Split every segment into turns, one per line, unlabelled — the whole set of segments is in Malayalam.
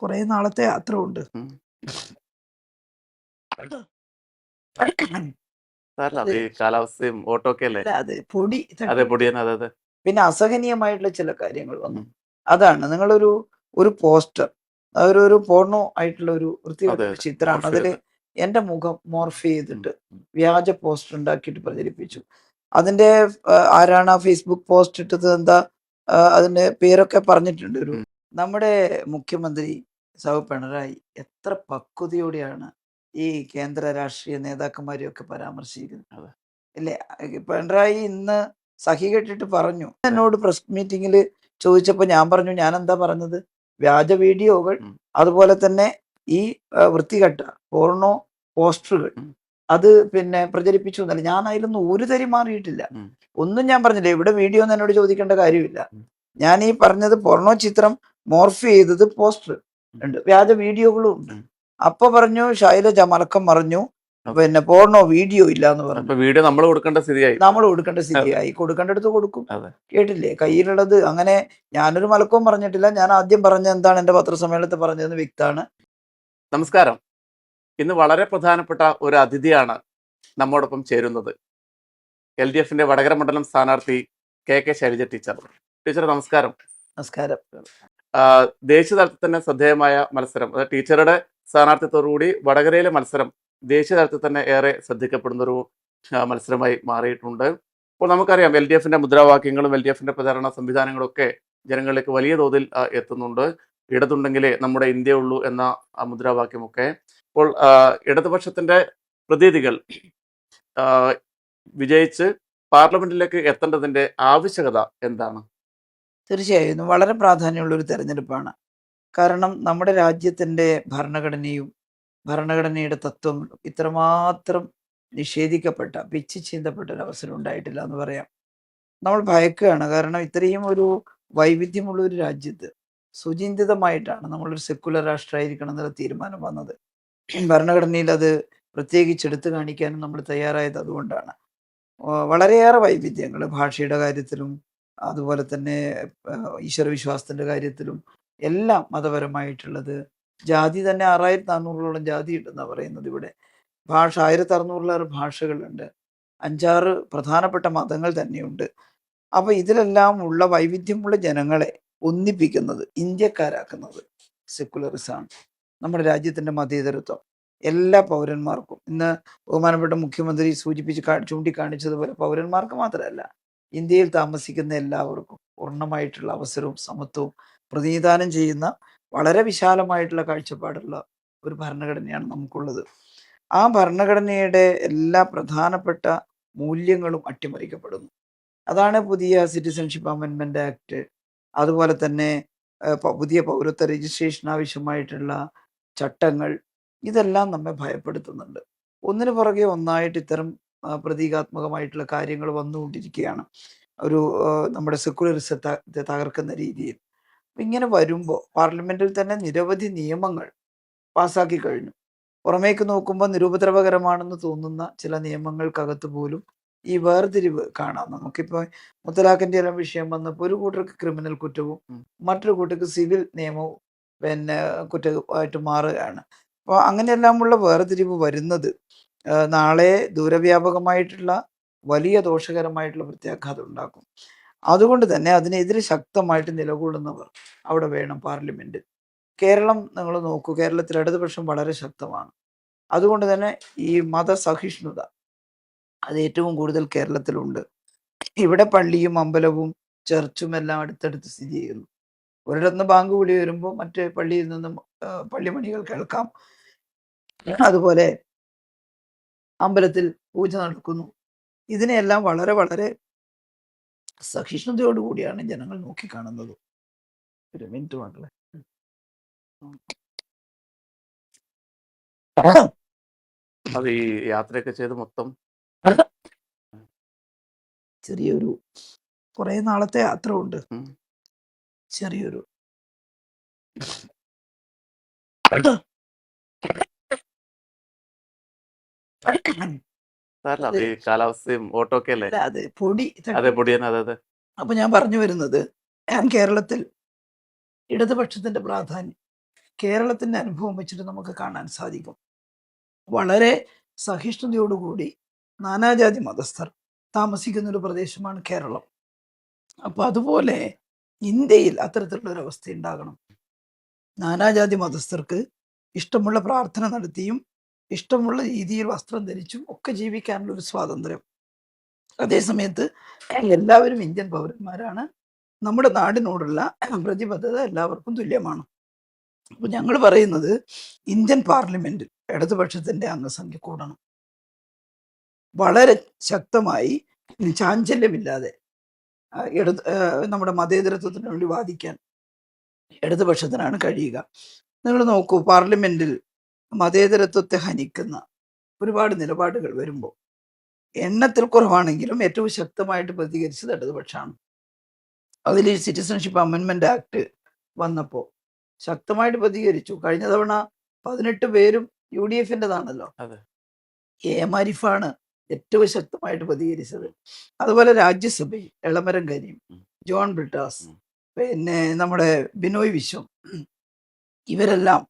കുറെ നാളത്തെ യാത്ര ഉണ്ട്.
ഉം. സാരല്ല,
അത്
അത് ഈ കാലാവസ്ഥയും ഓട്ടമൊക്കെ അല്ലേ.
അല്ല, അത് പൊടി
അതെ,
തട്ടി
പൊടിയൻ, അതെ അതെ.
പിന്നെ അസഹനീയമായിട്ടുള്ള ചില കാര്യങ്ങൾ വന്നു.
ഉം.
അതാണ് ഒരു പോസ്റ്റർ, ഒരു പോർണോ ആയിട്ടുള്ള ഒരു വൃത്തികെട്ട
അതെ
ഒരു
അതെ,
ചിത്രമാണ്.
മോർഫ്
അതിൽ
ചെയ്ത്.
എൻ്റെ മുഖം മോർഫ്
ഉം.
ചെയ്തിട്ട്
ഉം.
വ്യാജ പോസ്റ്റർ ഉണ്ടാക്കിയിട്ട് പ്രചരിപ്പിച്ചു. അതിന്റെ ആരാണ് ആ ഫേസ്ബുക്ക് പോസ്റ്റ് ഇട്ടത്, എന്താ അതിന്റെ പേരൊക്കെ പറഞ്ഞിട്ടുണ്ട്.
ഉം.
നമ്മുടെ മുഖ്യമന്ത്രി സൗ പിണറായി എത്ര പക്വതയോടെയാണ് ഈ കേന്ദ്ര രാഷ്ട്രീയ നേതാക്കന്മാരെയൊക്കെ പരാമർശിക്കുന്നത്.
അതെ
ഇല്ലേ? പിണറായി ഇന്ന് സഹി കെട്ടിട്ട് പറഞ്ഞു.
അതെ.
എന്നോട് പ്രസ് മീറ്റിംഗിൽ ചോദിച്ചപ്പോൾ ഞാൻ പറഞ്ഞു, ഞാൻ എന്താ പറഞ്ഞത്, വ്യാജ വീഡിയോകൾ,
ഉം.
അതുപോലെ തന്നെ ഈ വൃത്തികെട്ട പോർണോ പോസ്റ്ററുകൾ
ഉം.
അത് പിന്നെ പ്രചരിപ്പിച്ചു എന്നല്ല. ഞാൻ അതിലൊന്നും ഒരു തരി മാറിയിട്ടില്ല.
ഉം.
ഒന്നും ഞാൻ പറഞ്ഞില്ല. ഇവിടെ വീഡിയോ ഒന്നും എന്നോട് ചോദിക്കേണ്ട കാര്യമില്ല.
ഉം.
ഞാൻ ഈ പറഞ്ഞത് പോർണോ ചിത്രം മോർഫ് ചെയ്തത് പോസ്റ്റർ ഉണ്ട്, വ്യാജ വീഡിയോകളും ഉണ്ട്.
ഉം.
അപ്പൊ പറഞ്ഞു ശൈലജ മലക്കം പറഞ്ഞു,
അതെ.
പിന്നെ പോർണോ വീഡിയോ ഇല്ല എന്ന് പറഞ്ഞു.
അപ്പൊ വീഡിയോ നമ്മൾ കൊടുക്കേണ്ട സ്ഥിതിയായി.
നമ്മൾ കൊടുക്കേണ്ട
അതെ
സ്ഥിതിയായി. കൊടുക്കേണ്ടടുത്ത് കൊടുക്കും.
അതെ.
കേട്ടില്ലേ? കയ്യിലുള്ളത് അങ്ങനെ ഞാനൊരു മലക്കവും പറഞ്ഞിട്ടില്ല. ഞാൻ ആദ്യം പറഞ്ഞ എന്താണ് എന്റെ പത്രസമ്മേളനത്തിൽ പറഞ്ഞതെന്ന് വ്യക്തമാണ്.
നമസ്കാരം. ഇന്ന് വളരെ പ്രധാനപ്പെട്ട ഒരു അതിഥിയാണ് നമ്മോടൊപ്പം ചേരുന്നത്. LDF-ന്റെ വടകര മണ്ഡലം സ്ഥാനാർത്ഥി KK ശൈലജ ടീച്ചർ. ടീച്ചർ നമസ്കാരം.
നമസ്കാരം.
ദേശീയ തലത്തിൽ തന്നെ ശ്രദ്ധേയമായ മത്സരം, അതായത് ടീച്ചറുടെ സ്ഥാനാർത്ഥിത്വത്തോടുകൂടി വടകരയിലെ മത്സരം ദേശീയ തലത്തിൽ തന്നെ ഏറെ ശ്രദ്ധിക്കപ്പെടുന്നൊരു മത്സരമായി മാറിയിട്ടുണ്ട്. അപ്പോൾ നമുക്കറിയാം LDF-ന്റെ മുദ്രാവാക്യങ്ങളും LDF-ന്റെ പ്രചാരണ സംവിധാനങ്ങളും ഒക്കെ ജനങ്ങളിലേക്ക് വലിയ തോതിൽ എത്തുന്നുണ്ട്. ഇടതുണ്ടെങ്കിലേ നമ്മുടെ ഇന്ത്യ ഉള്ളൂ എന്ന മുദ്രാവാക്യമൊക്കെ. അപ്പോൾ ഇടതുപക്ഷത്തിന്റെ പ്രതിനിധികൾ വിജയിച്ച് പാർലമെന്റിലേക്ക് എത്തേണ്ടതിന്റെ ആവശ്യകത എന്താണ്?
തീർച്ചയായും വളരെ പ്രാധാന്യമുള്ള ഒരു തെരഞ്ഞെടുപ്പാണ്. കാരണം നമ്മുടെ രാജ്യത്തിന്റെ ഭരണഘടനയുടെ തത്വങ്ങളും ഇത്രമാത്രം നിഷേധിക്കപ്പെട്ട, പിച്ചി ചീന്തപ്പെട്ട ഒരു അവസരം ഉണ്ടായിട്ടില്ല എന്ന് പറയാം. നമ്മൾ ഭയക്കുകയാണ്. കാരണം ഇത്രയും ഒരു വൈവിധ്യമുള്ള ഒരു രാജ്യത്ത് സുചിന്തിതമായിട്ടാണ് നമ്മളൊരു സെക്കുലർ രാഷ്ട്രമായിരിക്കണം എന്നുള്ള തീരുമാനം വന്നത്. ഭരണഘടനയിൽ അത് പ്രത്യേകിച്ച് എടുത്തു കാണിക്കാനും നമ്മൾ തയ്യാറായത് അതുകൊണ്ടാണ്. വളരെയേറെ വൈവിധ്യങ്ങൾ ഭാഷയുടെ കാര്യത്തിലും, അതുപോലെ തന്നെ ഈശ്വരവിശ്വാസത്തിന്റെ കാര്യത്തിലും എല്ലാം മതപരമായിട്ടുള്ളത്. ജാതി തന്നെ 6400ഓളം ജാതി ഉണ്ടെന്നാണ് പറയുന്നത് ഇവിടെ. ഭാഷ 1600 ഭാഷകളുണ്ട്. 5-6 പ്രധാനപ്പെട്ട മതങ്ങൾ തന്നെയുണ്ട്. അപ്പൊ ഇതിലെല്ലാം ഉള്ള വൈവിധ്യമുള്ള ജനങ്ങളെ ഒന്നിപ്പിക്കുന്നത്, ഇന്ത്യക്കാരാക്കുന്നത് സെക്കുലറിസമാണ്. നമ്മുടെ രാജ്യത്തിന്റെ മതേതരത്വം എല്ലാ പൗരന്മാർക്കും, ഇന്ന് ബഹുമാനപ്പെട്ട മുഖ്യമന്ത്രി ചൂണ്ടിക്കാണിച്ചതുപോലെ പൗരന്മാർക്ക് മാത്രമല്ല, ഇന്ത്യയിൽ താമസിക്കുന്ന എല്ലാവർക്കും പൂർണ്ണമായിട്ടുള്ള അവസരവും സമത്വവും പ്രതിനിധാനം ചെയ്യുന്ന വളരെ വിശാലമായിട്ടുള്ള കാഴ്ചപ്പാടുള്ള ഒരു ഭരണഘടനയാണ് നമുക്കുള്ളത്. ആ ഭരണഘടനയുടെ എല്ലാ പ്രധാനപ്പെട്ട മൂല്യങ്ങളും അട്ടിമറിക്കപ്പെടുന്നു. അതാണ് പുതിയ സിറ്റിസൺഷിപ്പ് അമെൻമെന്റ് ആക്ട്, അതുപോലെ തന്നെ പുതിയ പൗരത്വ രജിസ്ട്രേഷൻ ആവശ്യമായിട്ടുള്ള ചട്ടങ്ങൾ. ഇതെല്ലാം നമ്മെ ഭയപ്പെടുത്തുന്നുണ്ട്. ഒന്നിനു പുറകെ ഒന്നായിട്ട് ഇത്തരം പ്രതീകാത്മകമായിട്ടുള്ള കാര്യങ്ങൾ വന്നുകൊണ്ടിരിക്കുകയാണ്. നമ്മുടെ സെക്കുലറിസത്തെ തകർക്കുന്ന രീതിയിൽ. ഇങ്ങനെ വരുമ്പോൾ പാർലമെന്റിൽ തന്നെ നിരവധി നിയമങ്ങൾ പാസ്സാക്കി കഴിഞ്ഞു. പുറമേക്ക് നോക്കുമ്പോൾ നിരുപദ്രവകരമാണെന്ന് തോന്നുന്ന ചില നിയമങ്ങൾക്കകത്ത് പോലും ഈ വേർതിരിവ് കാണാം. നമുക്കിപ്പോൾ മുത്തലാഖിന്റെ എല്ലാം വിഷയം വന്നപ്പോൾ ഒരു കൂട്ടർക്ക് ക്രിമിനൽ കുറ്റവും മറ്റൊരു കൂട്ടർക്ക് സിവിൽ നിയമവും പിന്നെ കുറ്റമായിട്ട് മാറുകയാണ്. അപ്പോൾ അങ്ങനെയെല്ലാമുള്ള വേർതിരിവ് വരുന്നത് നാളെ ദൂരവ്യാപകമായിട്ടുള്ള വലിയ ദോഷകരമായിട്ടുള്ള പ്രത്യാഘാതം ഉണ്ടാക്കും. അതുകൊണ്ട് തന്നെ അതിനെതിരെ ശക്തമായിട്ട് നിലകൊള്ളുന്നവർ അവിടെ വേണം പാർലമെന്റിൽ. കേരളം നിങ്ങൾ നോക്കൂ, കേരളത്തിൽ ഇടതുപക്ഷം വളരെ ശക്തമാണ്. അതുകൊണ്ട് തന്നെ ഈ മതസഹിഷ്ണുത അത് ഏറ്റവും കൂടുതൽ കേരളത്തിലുണ്ട്. ഇവിടെ പള്ളിയും അമ്പലവും ചർച്ചും എല്ലാം അടുത്തടുത്ത് സ്ഥിതി ചെയ്യുന്നു. ഒരിടത്തുനിന്ന് ബാങ്ക് വിളി വരുമ്പോൾ മറ്റേ പള്ളിയിൽ നിന്നും പള്ളിമണികൾ കേൾക്കാം. അതുപോലെ അമ്പലത്തിൽ പൂജ നടക്കുന്നു. ഇതിനെയെല്ലാം വളരെ വളരെ സഹിഷ്ണുതയോടുകൂടിയാണ് ജനങ്ങൾ നോക്കിക്കാണുന്നത്. ഒരു മിനിറ്റ് മക്കളെ.
അത് ഈ യാത്രയൊക്കെ ചെയ്ത് മൊത്തം
ചെറിയൊരു കുറെ നാളത്തെ യാത്ര ഉണ്ട്.
ഉം.
ചെറിയൊരു
സാരല്ല, അത് ഈ കാലാവസ്ഥയും ഓട്ടമൊക്കെ അല്ലേ.
അല്ല, അത് പൊടി
അതെ,
തട്ടി.
പൊടിയൻ, അതെ അതെ.
അപ്പൊ ഞാൻ പറഞ്ഞു വരുന്നത്, കേരളത്തിൽ ഇടതുപക്ഷത്തിന്റെ പ്രാധാന്യം കേരളത്തിൻ്റെ അനുഭവം വെച്ചിട്ട് നമുക്ക് കാണാൻ സാധിക്കും. വളരെ സഹിഷ്ണുതയോടുകൂടി നാനാജാതി മതസ്ഥർ താമസിക്കുന്ന ഒരു പ്രദേശമാണ് കേരളം. അപ്പോൾ അതുപോലെ ഇന്ത്യയിൽ അത്തരത്തിലുള്ള ഒരു അവസ്ഥ ഉണ്ടാകണം. നാനാജാതി മതസ്ഥർക്ക് ഇഷ്ടമുള്ള പ്രാർത്ഥന നടത്തിയും ഇഷ്ടമുള്ള രീതിയിൽ വസ്ത്രം ധരിച്ചും ഒക്കെ ജീവിക്കാനുള്ള ഒരു സ്വാതന്ത്ര്യം. അതേസമയത്ത് എല്ലാവരും ഇന്ത്യൻ പൗരന്മാരാണ്. നമ്മുടെ നാടിനോടുള്ള പ്രതിബദ്ധത എല്ലാവർക്കും തുല്യമാണ്. അപ്പോൾ ഞങ്ങൾ പറയുന്നത് ഇന്ത്യൻ പാർലമെന്റിൽ ഇടതുപക്ഷത്തിന്റെ അംഗസംഖ്യ കൂടണം. വളരെ ശക്തമായി ചാഞ്ചല്യമില്ലാതെ നമ്മുടെ മതേതരത്വത്തിന് വേണ്ടി വാദിക്കാൻ ഇടതുപക്ഷത്തിനാണ് കഴിയുക. നിങ്ങൾ നോക്കൂ, പാർലമെന്റിൽ മതേതരത്വത്തെ ഹനിക്കുന്ന ഒരുപാട് നിലപാടുകൾ വരുമ്പോൾ എണ്ണത്തിൽ കുറവാണെങ്കിലും ഏറ്റവും ശക്തമായിട്ട് പ്രതികരിച്ചത് ഇടതുപക്ഷമാണ്. അതിൽ ഈ സിറ്റിസൺഷിപ്പ് അമെൻമെന്റ് ആക്ട് വന്നപ്പോൾ ശക്തമായിട്ട് പ്രതികരിച്ചു. കഴിഞ്ഞ തവണ 18 പേരും UDF-ൻ്റെതാണല്ലോ. എം ആരിഫാണ് ഏറ്റവും ശക്തമായിട്ട് പ്രതികരിച്ചത്. അതുപോലെ രാജ്യസഭയിൽ എളമരം കരീം, ജോൺ ബ്രിട്ടാസ്, പിന്നെ നമ്മുടെ ബിനോയ് വിശ്വം, ഇവരെല്ലാം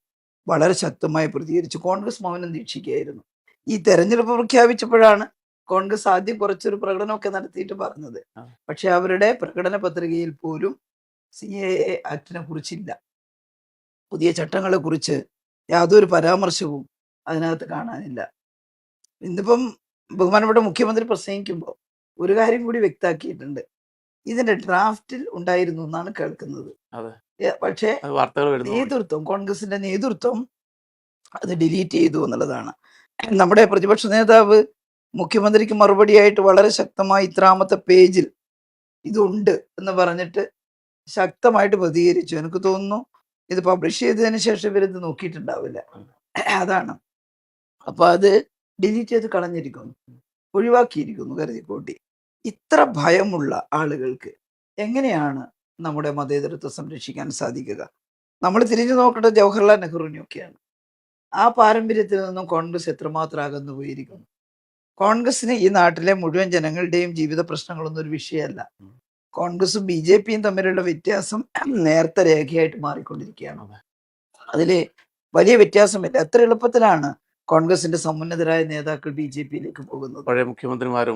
വളരെ ശക്തമായി പ്രതികരിച്ചു. കോൺഗ്രസ് മൗനം ദീക്ഷിക്കുകയായിരുന്നു. ഈ തെരഞ്ഞെടുപ്പ് പ്രഖ്യാപിച്ചപ്പോഴാണ് കോൺഗ്രസ് ആദ്യം കുറച്ചൊരു പ്രകടനമൊക്കെ നടത്തിയിട്ട് പറഞ്ഞത്. പക്ഷെ അവരുടെ പ്രകടന പത്രികയിൽ പോലും CAA ആക്ടിനെ കുറിച്ചില്ല. പുതിയ ചട്ടങ്ങളെ കുറിച്ച് യാതൊരു പരാമർശവും അതിനകത്ത് കാണാനില്ല. ഇന്നിപ്പം ബഹുമാനപ്പെട്ട മുഖ്യമന്ത്രി പ്രസംഗിക്കുമ്പോൾ ഒരു കാര്യം കൂടി വ്യക്തമാക്കിയിട്ടുണ്ട്. ഇതിന്റെ ഡ്രാഫ്റ്റിൽ ഉണ്ടായിരുന്നു എന്നാണ് കേൾക്കുന്നത്. പക്ഷേ നേതൃത്വം, കോൺഗ്രസിന്റെ നേതൃത്വം അത് ഡിലീറ്റ് ചെയ്തു എന്നുള്ളതാണ്. നമ്മുടെ പ്രതിപക്ഷ നേതാവ് മുഖ്യമന്ത്രിക്ക് മറുപടിയായിട്ട് വളരെ ശക്തമായി ഇത്രാമത്തെ പേജിൽ ഇതുണ്ട് എന്ന് പറഞ്ഞിട്ട് ശക്തമായിട്ട് പ്രതികരിച്ചു. എനിക്ക് തോന്നുന്നു ഇത് പബ്ലിഷ് ചെയ്തതിന് ശേഷം ഇവരിത് നോക്കിയിട്ടുണ്ടാവില്ല. അതാണ്. അപ്പൊ അത് ഡിലീറ്റ് ചെയ്ത് കളഞ്ഞിരിക്കുന്നു, ഒഴിവാക്കിയിരിക്കുന്നു കരുതിക്കോട്ടി. ഇത്ര ഭയമുള്ള ആളുകൾക്ക് എങ്ങനെയാണ് നമ്മുടെ മതേതരത്വം സംരക്ഷിക്കാൻ സാധിക്കുക? നമ്മൾ തിരിഞ്ഞു നോക്കേണ്ടത് ജവഹർലാൽ നെഹ്റുവിനെയൊക്കെയാണ്. ആ പാരമ്പര്യത്തിൽ നിന്നും കോൺഗ്രസ് എത്രമാത്രം അകന്നു പോയിരിക്കുന്നു. കോൺഗ്രസിന് ഈ നാട്ടിലെ മുഴുവൻ ജനങ്ങളുടെയും ജീവിത പ്രശ്നങ്ങളൊന്നും ഒരു വിഷയമല്ല. കോൺഗ്രസും BJP-യും തമ്മിലുള്ള വ്യത്യാസം നേർത്ത രേഖയായിട്ട് മാറിക്കൊണ്ടിരിക്കുകയാണ്. അതില് വലിയ വ്യത്യാസമില്ല. എത്ര എളുപ്പത്തിലാണ് കോൺഗ്രസിന്റെ സമുന്നതരായ നേതാക്കൾ BJP-യിലേക്ക് പോകുന്നത്.
പഴയ മുഖ്യമന്ത്രിമാർ,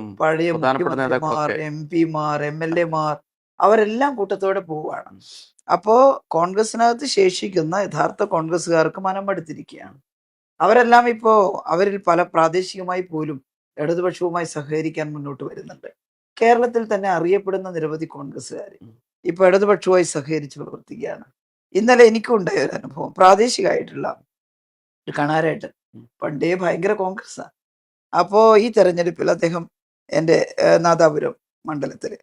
MP-മാർ, MLA-മാർ അവരെല്ലാം കൂട്ടത്തോടെ പോവുകയാണ്. അപ്പോ കോൺഗ്രസിനകത്ത് ശേഷിക്കുന്ന യഥാർത്ഥ കോൺഗ്രസ്സുകാർക്ക് മനമെടുത്തിരിക്കുകയാണ്. അവരെല്ലാം ഇപ്പോ അവരിൽ പല പ്രാദേശികമായി പോലും ഇടതുപക്ഷവുമായി സഹകരിക്കാൻ മുന്നോട്ട് വരുന്നുണ്ട്. കേരളത്തിൽ തന്നെ അറിയപ്പെടുന്ന നിരവധി കോൺഗ്രസ്സുകാർ ഇപ്പൊ ഇടതുപക്ഷവുമായി സഹകരിച്ച് പ്രവർത്തിക്കുകയാണ്. ഇന്നലെ എനിക്കും ഉണ്ടായ ഒരു അനുഭവം. പ്രാദേശികമായിട്ടുള്ള ഒരു കണാരേട്ടൻ പണ്ടേ ഭയങ്കര കോൺഗ്രസ്സാണ്. അപ്പോ ഈ തെരഞ്ഞെടുപ്പിൽ അദ്ദേഹം എൻ്റെ നാദാപുരം മണ്ഡലത്തില്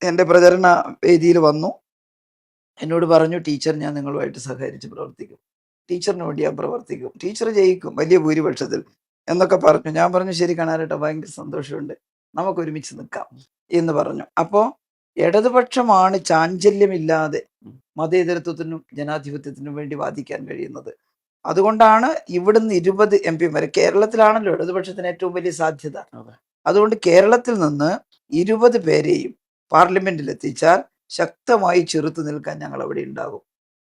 എൻ്റെ പ്രചരണ വേദിയിൽ വന്നു. എന്നോട് പറഞ്ഞു, ടീച്ചർ ഞാൻ നിങ്ങളുമായിട്ട് സഹകരിച്ച് പ്രവർത്തിക്കും, ടീച്ചറിന് വേണ്ടി ഞാൻ പ്രവർത്തിക്കും, ടീച്ചർ ജയിക്കും വലിയ ഭൂരിപക്ഷത്തിൽ എന്നൊക്കെ പറഞ്ഞു. ഞാൻ പറഞ്ഞു, ശരി കണാരേട്ട, ഭയങ്കര സന്തോഷമുണ്ട്, നമുക്ക് ഒരുമിച്ച് നിൽക്കാം എന്ന് പറഞ്ഞു. അപ്പോൾ ഇടതുപക്ഷമാണ് ചാഞ്ചല്യമില്ലാതെ മതേതരത്വത്തിനും ജനാധിപത്യത്തിനും വേണ്ടി വാദിക്കാൻ കഴിയുന്നത്. അതുകൊണ്ടാണ് ഇവിടുന്ന് 20 MP-മാർ, കേരളത്തിലാണല്ലോ ഇടതുപക്ഷത്തിന് ഏറ്റവും വലിയ സാധ്യത. അതുകൊണ്ട് കേരളത്തിൽ നിന്ന് 20 പേരെയും പാർലമെന്റിൽ എത്തിച്ചാൽ ശക്തമായി ചെറുത്തു നിൽക്കാൻ ഞങ്ങൾ അവിടെ ഉണ്ടാകും.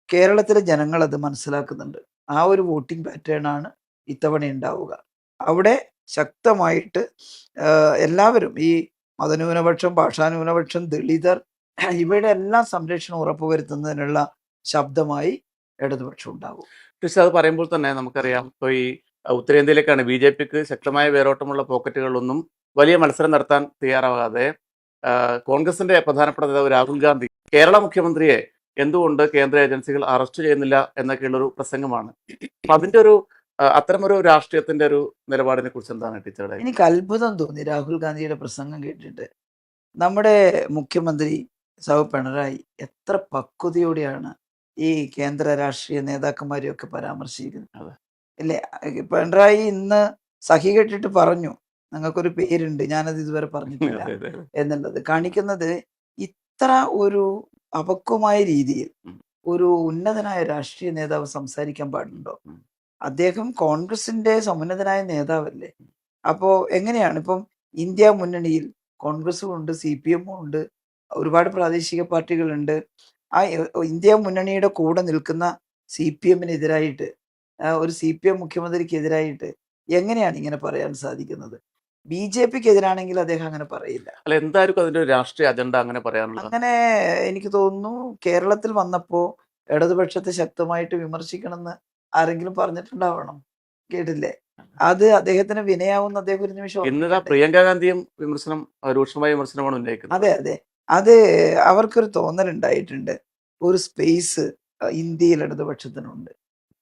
കേരളത്തിലെ ജനങ്ങൾ അത് മനസ്സിലാക്കുന്നുണ്ട്. ആ ഒരു വോട്ടിംഗ് പാറ്റേൺ ആണ് ഇത്തവണ ഉണ്ടാവുക. അവിടെ ശക്തമായിട്ട് എല്ലാവരും, ഈ മതന്യൂനപക്ഷം, ഭാഷാന്യൂനപക്ഷം, ദളിതർ, ഇവയുടെ എല്ലാം സംരക്ഷണം ഉറപ്പുവരുത്തുന്നതിനുള്ള ശബ്ദമായി ഇടതുപക്ഷം ഉണ്ടാകും.
പക്ഷെ അത് പറയുമ്പോൾ തന്നെ നമുക്കറിയാം, ഇപ്പോൾ ഈ ഉത്തരേന്ത്യയിലേക്കാണ് BJP-ക്ക് ശക്തമായ വേരോട്ടമുള്ള പോക്കറ്റുകളിലൊന്നും വലിയ മത്സരം നടത്താൻ തയ്യാറാവാതെ കോൺഗ്രസിന്റെ പ്രധാനപ്പെട്ട നേതാവ് രാഹുൽ ഗാന്ധി കേരള മുഖ്യമന്ത്രിയെ എന്തുകൊണ്ട് കേന്ദ്ര ഏജൻസികൾ അറസ്റ്റ് ചെയ്യുന്നില്ല എന്നൊക്കെയുള്ളൊരു പ്രസംഗമാണ്. അപ്പൊ അതിന്റെ ഒരു അത്തരമൊരു രാഷ്ട്രീയത്തിന്റെ ഒരു നിലപാടിനെ കുറിച്ച് എന്താണ് ടീച്ചറുടെ?
എനിക്ക് അത്ഭുതം തോന്നി രാഹുൽ ഗാന്ധിയുടെ പ്രസംഗം കേട്ടിട്ട്. നമ്മുടെ മുഖ്യമന്ത്രി പിണറായി എത്ര പക്വതയോടെയാണ് ഈ കേന്ദ്ര രാഷ്ട്രീയ നേതാക്കന്മാരെയൊക്കെ പരാമർശിക്കുന്നത് അല്ലേ. പിണറായി ഇന്ന് സഹി കെട്ടിട്ട് പറഞ്ഞു, നിങ്ങൾക്കൊരു പേരുണ്ട്, ഞാനത് ഇതുവരെ പറഞ്ഞിട്ടില്ല എന്നുള്ളത് കാണിക്കുന്നത് ഇത്ര ഒരു അപക്വമായ രീതിയിൽ ഒരു ഉന്നതനായ രാഷ്ട്രീയ നേതാവ് സംസാരിക്കാൻ പാടുണ്ടോ? അദ്ദേഹം കോൺഗ്രസിന്റെ സമുന്നതനായ നേതാവല്ലേ. അപ്പോ എങ്ങനെയാണ് ഇപ്പം ഇന്ത്യ മുന്നണിയിൽ കോൺഗ്രസും ഉണ്ട്, CPM-ഉം ഉണ്ട്, ഒരുപാട് പ്രാദേശിക പാർട്ടികളുണ്ട്. ആ ഇന്ത്യ മുന്നണിയുടെ കൂടെ നിൽക്കുന്ന CPM-നെതിരായിട്ട് ഒരു CPM മുഖ്യമന്ത്രിക്കെതിരായിട്ട് എങ്ങനെയാണ് ഇങ്ങനെ പറയാൻ സാധിക്കുന്നത്? BJPക്കെതിരാണെങ്കിൽ അദ്ദേഹം അങ്ങനെ പറയില്ല.
അല്ല, എന്തായിരിക്കും അതിന്റെ ഒരു രാഷ്ട്രീയ അജണ്ട അങ്ങനെ പറയാനുള്ളത്?
അങ്ങനെ എനിക്ക് തോന്നുന്നു കേരളത്തിൽ വന്നപ്പോ ഇടതുപക്ഷത്തെ ശക്തമായിട്ട് വിമർശിക്കണമെന്ന് ആരെങ്കിലും പറഞ്ഞിട്ടുണ്ടാവണം. കേട്ടില്ലേ? അത് അദ്ദേഹത്തിന് വിനയാവുന്ന അദ്ദേഹം ഒരു നിമിഷം
ഇന്നിതാ
ഓർമ്മിക്കട്ടെ.
പ്രിയങ്ക ഗാന്ധിയും രൂക്ഷമായ വിമർശനമാണ് ഉന്നയിക്കുന്നത്.
അതെ, അതെ. അത് അവർക്കൊരു തോന്നലുണ്ടായിട്ടുണ്ട്. ഒരു സ്പേസ് ഇന്ത്യയിൽ ഇടതുപക്ഷത്തിനുണ്ട്.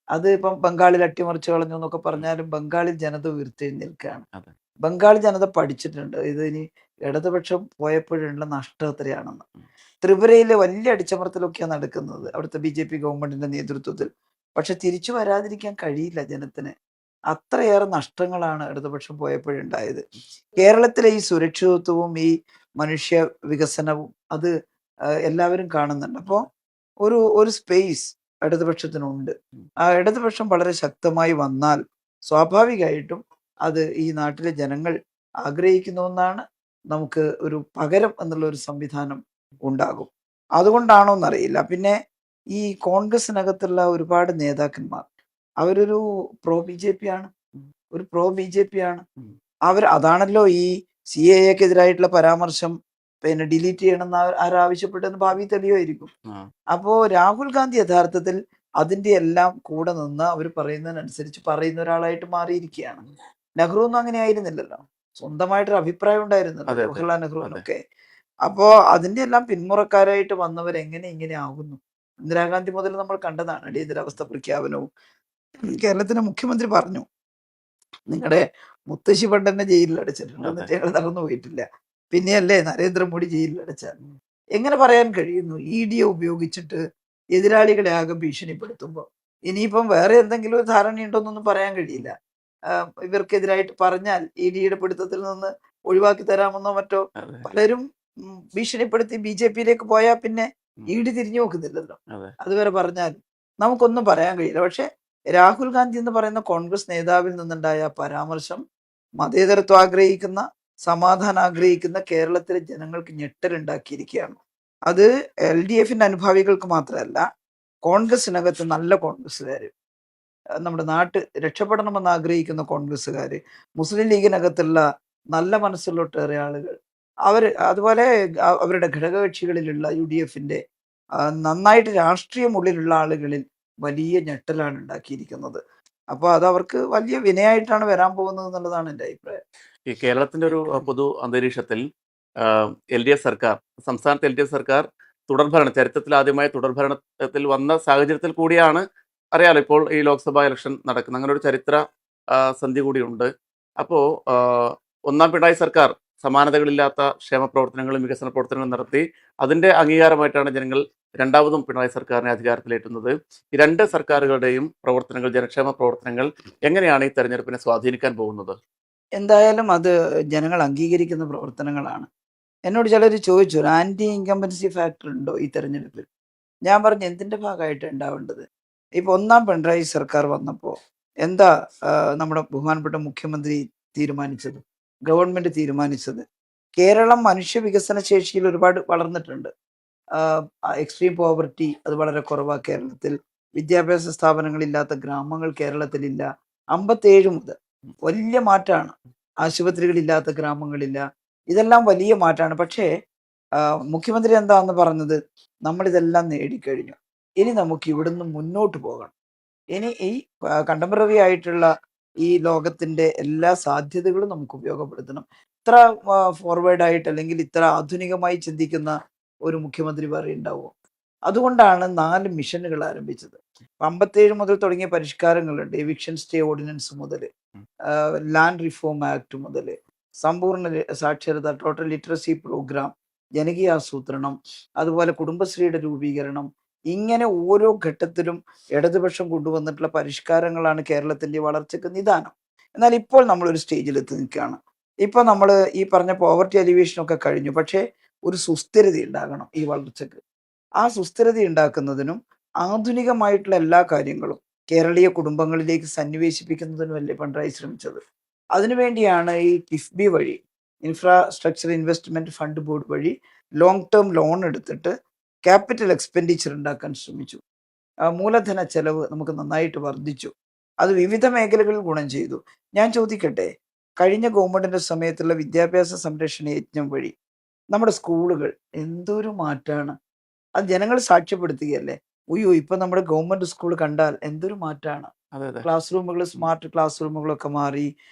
അത് ഇപ്പം ബംഗാളിൽ അട്ടിമറിച്ച് കളഞ്ഞു എന്നൊക്കെ പറഞ്ഞാലും ബംഗാളിൽ ജനത ഉയർത്തെഴുന്നേൽക്കുകയാണ്.
അതെ.
ബംഗാൾ ജനത പഠിച്ചിട്ടുണ്ട്. ഇത് ഇനി ഇടതുപക്ഷം പോയപ്പോഴുള്ള നഷ്ടം എത്രയാണെന്ന്. ത്രിപുരയിൽ വലിയ അടിച്ചമർത്തലൊക്കെയാണ് നടക്കുന്നത് അവിടുത്തെ BJP ഗവൺമെന്റിന്റെ നേതൃത്വത്തിൽ. പക്ഷെ തിരിച്ചു വരാതിരിക്കാൻ കഴിയില്ല ജനത്തിന്. അത്രയേറെ നഷ്ടങ്ങളാണ് ഇടതുപക്ഷം പോയപ്പോഴുണ്ടായത്. കേരളത്തിലെ ഈ സുരക്ഷിതത്വവും ഈ മനുഷ്യ വികസനവും അത് എല്ലാവരും കാണുന്നുണ്ട്. അപ്പോൾ ഒരു സ്പേസ് ഇടതുപക്ഷത്തിനുണ്ട്. ആ ഇടതുപക്ഷം വളരെ ശക്തമായി വന്നാൽ സ്വാഭാവികമായിട്ടും അത് ഈ നാട്ടിലെ ജനങ്ങൾ ആഗ്രഹിക്കുന്ന ഒന്നാണ്. നമുക്ക് ഒരു പകരം എന്നുള്ള ഒരു സംവിധാനം ഉണ്ടാകും. അതുകൊണ്ടാണോ എന്നറിയില്ല. പിന്നെ ഈ കോൺഗ്രസിനകത്തുള്ള ഒരുപാട് നേതാക്കന്മാർ അവരൊരു പ്രോ BJP ആണ്. ഒരു പ്രോ BJP ആണ്. അതാണല്ലോ ഈ CAA-ക്കെതിരായിട്ടുള്ള പരാമർശം പിന്നെ ഡിലീറ്റ് ചെയ്യണമെന്ന് ആരാവശ്യപ്പെട്ടെന്ന് ഭാവി തെളിയുമായിരിക്കും. അപ്പോ രാഹുൽ ഗാന്ധി യഥാർത്ഥത്തിൽ അതിന്റെ എല്ലാം കൂടെ നിന്ന് അവർ പറയുന്നതിനനുസരിച്ച് പറയുന്ന ഒരാളായിട്ട് മാറിയിരിക്കുകയാണ്. നെഹ്റു ഒന്നും അങ്ങനെ ആയിരുന്നില്ലല്ലോ. സ്വന്തമായിട്ടൊരു അഭിപ്രായം ഉണ്ടായിരുന്നല്ലോ
അതെ, അതെ.
ജവഹർലാൽ നെഹ്റുവിനൊക്കെ. അപ്പോ അതിന്റെ എല്ലാം പിന്മുറക്കാരായിട്ട് വന്നവർ എങ്ങനെ ഇങ്ങനെ ആകുന്നു? ഇന്ദിരാഗാന്ധി മുതൽ നമ്മൾ കണ്ടതാണ് അടിയന്തരാവസ്ഥ പ്രഖ്യാപനവും. കേരളത്തിന്റെ മുഖ്യമന്ത്രി പറഞ്ഞു, നിങ്ങളുടെ മുത്തശ്ശി പണ്ടെന്നെ ജയിലിൽ അടച്ചിട്ടുണ്ട്, എന്നിട്ട് ഞങ്ങൾ നടന്നു പോയിട്ടില്ല. പിന്നെയല്ലേ നരേന്ദ്രമോദി ജയിലിൽ അടച്ചാൽ. എങ്ങനെ പറയാൻ കഴിയുന്നു? ED ഉപയോഗിച്ചിട്ട് എതിരാളികളെ ആകെ ഭീഷണിപ്പെടുത്തുമ്പോൾ ഇനിയിപ്പം വേറെ എന്തെങ്കിലും ഒരു ധാരണയുണ്ടോന്നൊന്നും പറയാൻ കഴിയില്ല. ഇവർക്കെതിരായിട്ട് പറഞ്ഞാൽ ED-യുടെ പിടുത്തത്തിൽ നിന്ന് ഒഴിവാക്കി തരാമെന്നോ മറ്റോ
അതെ.
പലരും ഭീഷണിപ്പെടുത്തി BJP-യിലേക്ക് പോയാൽ പിന്നെ ED തിരിഞ്ഞു നോക്കുന്നില്ലല്ലോ.
അതെ.
അതുവരെ പറഞ്ഞാൽ നമുക്കൊന്നും പറയാൻ കഴിയില്ല. പക്ഷെ രാഹുൽ ഗാന്ധി എന്ന് പറയുന്ന കോൺഗ്രസ് നേതാവിൽ നിന്നുണ്ടായ പരാമർശം മതേതരത്വം ആഗ്രഹിക്കുന്ന, സമാധാനം ആഗ്രഹിക്കുന്ന കേരളത്തിലെ ജനങ്ങൾക്ക് ഞെട്ടലുണ്ടാക്കിയിരിക്കുകയാണ്. അത് LDF-ന്റെ അനുഭാവികൾക്ക് മാത്രമല്ല, കോൺഗ്രസിനകത്ത് നല്ല കോൺഗ്രസ്സുകാർ, നമ്മുടെ നാട്ട് രക്ഷപ്പെടണമെന്ന് ആഗ്രഹിക്കുന്ന കോൺഗ്രസ്സുകാർ, മുസ്ലിം ലീഗിനകത്തുള്ള നല്ല മനസ്സുള്ള ഒട്ടേറെ ആളുകൾ, അതുപോലെ അവരുടെ ഘടകകക്ഷികളിലുള്ള UDF-ന്റെ നന്നായിട്ട് രാഷ്ട്രീയം ഉള്ളിലുള്ള ആളുകളിൽ വലിയ ഞെട്ടലാണ് ഉണ്ടാക്കിയിരിക്കുന്നത്. അപ്പോൾ അത് അവർക്ക് വലിയ വിനയായിട്ടാണ് വരാൻ പോകുന്നത് എന്നുള്ളതാണ് എൻ്റെ അഭിപ്രായം.
ഈ കേരളത്തിന്റെ ഒരു പൊതു അന്തരീക്ഷത്തിൽ LDF സർക്കാർ, സംസ്ഥാനത്ത് LDF സർക്കാർ ചരിത്രത്തിൽ ആദ്യമായി തുടർഭരണത്തിൽ വന്ന സാഹചര്യത്തിൽ കൂടിയാണ് അറിയാലോ ഇപ്പോൾ ഈ ലോക്സഭാ ഇലക്ഷൻ നടക്കുന്നത്. അങ്ങനെ ഒരു ചരിത്ര സന്ധി കൂടിയുണ്ട്. അപ്പോൾ ഒന്നാം പിണറായി സർക്കാർ സമാനതകളില്ലാത്ത ക്ഷേമ പ്രവർത്തനങ്ങളും വികസന പ്രവർത്തനങ്ങളും നടത്തി അതിന്റെ അംഗീകാരമായിട്ടാണ് ജനങ്ങൾ രണ്ടാമതും പിണറായി സർക്കാരിനെ അധികാരത്തിലേറ്റുന്നത്. ഈ രണ്ട് സർക്കാരുകളുടെയും പ്രവർത്തനങ്ങൾ, ജനക്ഷേമ പ്രവർത്തനങ്ങൾ എങ്ങനെയാണ് ഈ തെരഞ്ഞെടുപ്പിനെ സ്വാധീനിക്കാൻ പോകുന്നത്?
എന്തായാലും അത് ജനങ്ങൾ അംഗീകരിക്കുന്ന പ്രവർത്തനങ്ങളാണ്. എന്നോട് ചിലർ ചോദിച്ചു, ഒരു ആന്റി ഇൻകംബൻസി ഫാക്ടർ ഉണ്ടോ ഈ തെരഞ്ഞെടുപ്പിൽ? ഞാൻ പറഞ്ഞു, എന്തിന്റെ ഭാഗമായിട്ട് ഉണ്ടാവേണ്ടത്? ഇപ്പൊ ഒന്നാം പിണറായി സർക്കാർ വന്നപ്പോൾ എന്താ നമ്മുടെ ബഹുമാനപ്പെട്ട മുഖ്യമന്ത്രി തീരുമാനിച്ചത്, ഗവൺമെന്റ് തീരുമാനിച്ചത്? കേരളം മനുഷ്യ വികസന ശേഷിയിൽ ഒരുപാട് വളർന്നിട്ടുണ്ട്. എക്സ്ട്രീം പോവർട്ടി അത് വളരെ കുറവാ കേരളത്തിൽ. വിദ്യാഭ്യാസ സ്ഥാപനങ്ങളില്ലാത്ത ഗ്രാമങ്ങൾ കേരളത്തിലില്ല. 57 മുതൽ വലിയ മാറ്റമാണ്. ആശുപത്രികളില്ലാത്ത ഗ്രാമങ്ങളില്ല. ഇതെല്ലാം വലിയ മാറ്റമാണ്. പക്ഷേ മുഖ്യമന്ത്രി എന്താന്ന് പറഞ്ഞത്, നമ്മളിതെല്ലാം നേടിക്കഴിഞ്ഞു, ഇനി നമുക്ക് ഇവിടുന്ന് മുന്നോട്ട് പോകണം. ഇനി ഈ കണ്ടംപററി ആയിട്ടുള്ള ഈ ലോകത്തിന്റെ എല്ലാ സാധ്യതകളും നമുക്ക് ഉപയോഗപ്പെടുത്തണം. ഇത്ര ഫോർവേഡ് ആയിട്ട് അല്ലെങ്കിൽ ഇത്ര ആധുനികമായി ചിന്തിക്കുന്ന ഒരു മുഖ്യമന്ത്രി വേറെ ഉണ്ടാവുമോ? അതുകൊണ്ടാണ് 4 മിഷനുകൾ ആരംഭിച്ചത്. 57 മുതൽ തുടങ്ങിയ പരിഷ്കാരങ്ങളുണ്ട്. എവിക്ഷൻ സ്റ്റേ ഓർഡിനൻസ് മുതൽ, ലാൻഡ് റിഫോം ആക്ട് മുതൽ, സമ്പൂർണ്ണ സാക്ഷരത, ടോട്ടൽ ലിറ്ററസി പ്രോഗ്രാം, ജനകീയ ആസൂത്രണം, അതുപോലെ കുടുംബശ്രീയുടെ രൂപീകരണം. ഇങ്ങനെ ഓരോ ഘട്ടത്തിലും ഇടതുപക്ഷം കൊണ്ടുവന്നിട്ടുള്ള പരിഷ്കാരങ്ങളാണ് കേരളത്തിന്റെ വളർച്ചയ്ക്ക് നിദാനം. എന്നാൽ ഇപ്പോൾ നമ്മളൊരു സ്റ്റേജിൽ എത്തി നിൽക്കുകയാണ്. ഇപ്പൊ നമ്മൾ ഈ പറഞ്ഞ പോവർട്ടി അലിവേഷൻ ഒക്കെ കഴിഞ്ഞു. പക്ഷേ ഒരു സുസ്ഥിരത ഉണ്ടാകണം ഈ വളർച്ചക്ക്. ആ സുസ്ഥിരത ഉണ്ടാക്കുന്നതിനും ആധുനികമായിട്ടുള്ള എല്ലാ കാര്യങ്ങളും കേരളീയ കുടുംബങ്ങളിലേക്ക് സന്നിവേശിപ്പിക്കുന്നതിനുമല്ലേ പിണറായി ശ്രമിച്ചത്. അതിനുവേണ്ടിയാണ് ഈ കിഫ്ബി വഴി, ഇൻഫ്രാസ്ട്രക്ചർ ഇൻവെസ്റ്റ്മെന്റ് ഫണ്ട് ബോർഡ് വഴി ലോങ് ടേം ലോൺ എടുത്തിട്ട് ക്യാപിറ്റൽ എക്സ്പെൻഡിച്ചർ ഉണ്ടാക്കാൻ ശ്രമിച്ചു. മൂലധന ചെലവ് നമുക്ക് നന്നായിട്ട് വർദ്ധിച്ചു. അത് വിവിധ മേഖലകളിൽ ഗുണം ചെയ്തു. ഞാൻ ചോദിക്കട്ടെ, കഴിഞ്ഞ ഗവൺമെന്റിന്റെ സമയത്തുള്ള വിദ്യാഭ്യാസ സംരക്ഷണ യജ്ഞം വഴി നമ്മുടെ സ്കൂളുകൾ എന്തൊരു മാറ്റാണ്. അത് ജനങ്ങൾ സാക്ഷ്യപ്പെടുത്തുകയല്ലേ. ഉയ്യോ, ഇപ്പൊ നമ്മുടെ ഗവൺമെന്റ് സ്കൂൾ കണ്ടാൽ എന്തൊരു മാറ്റാണ്.
അതെ അതെ
ക്ലാസ് റൂമുകൾ
ഉം.
സ്മാർട്ട് ക്ലാസ് റൂമുകളൊക്കെ മാറി.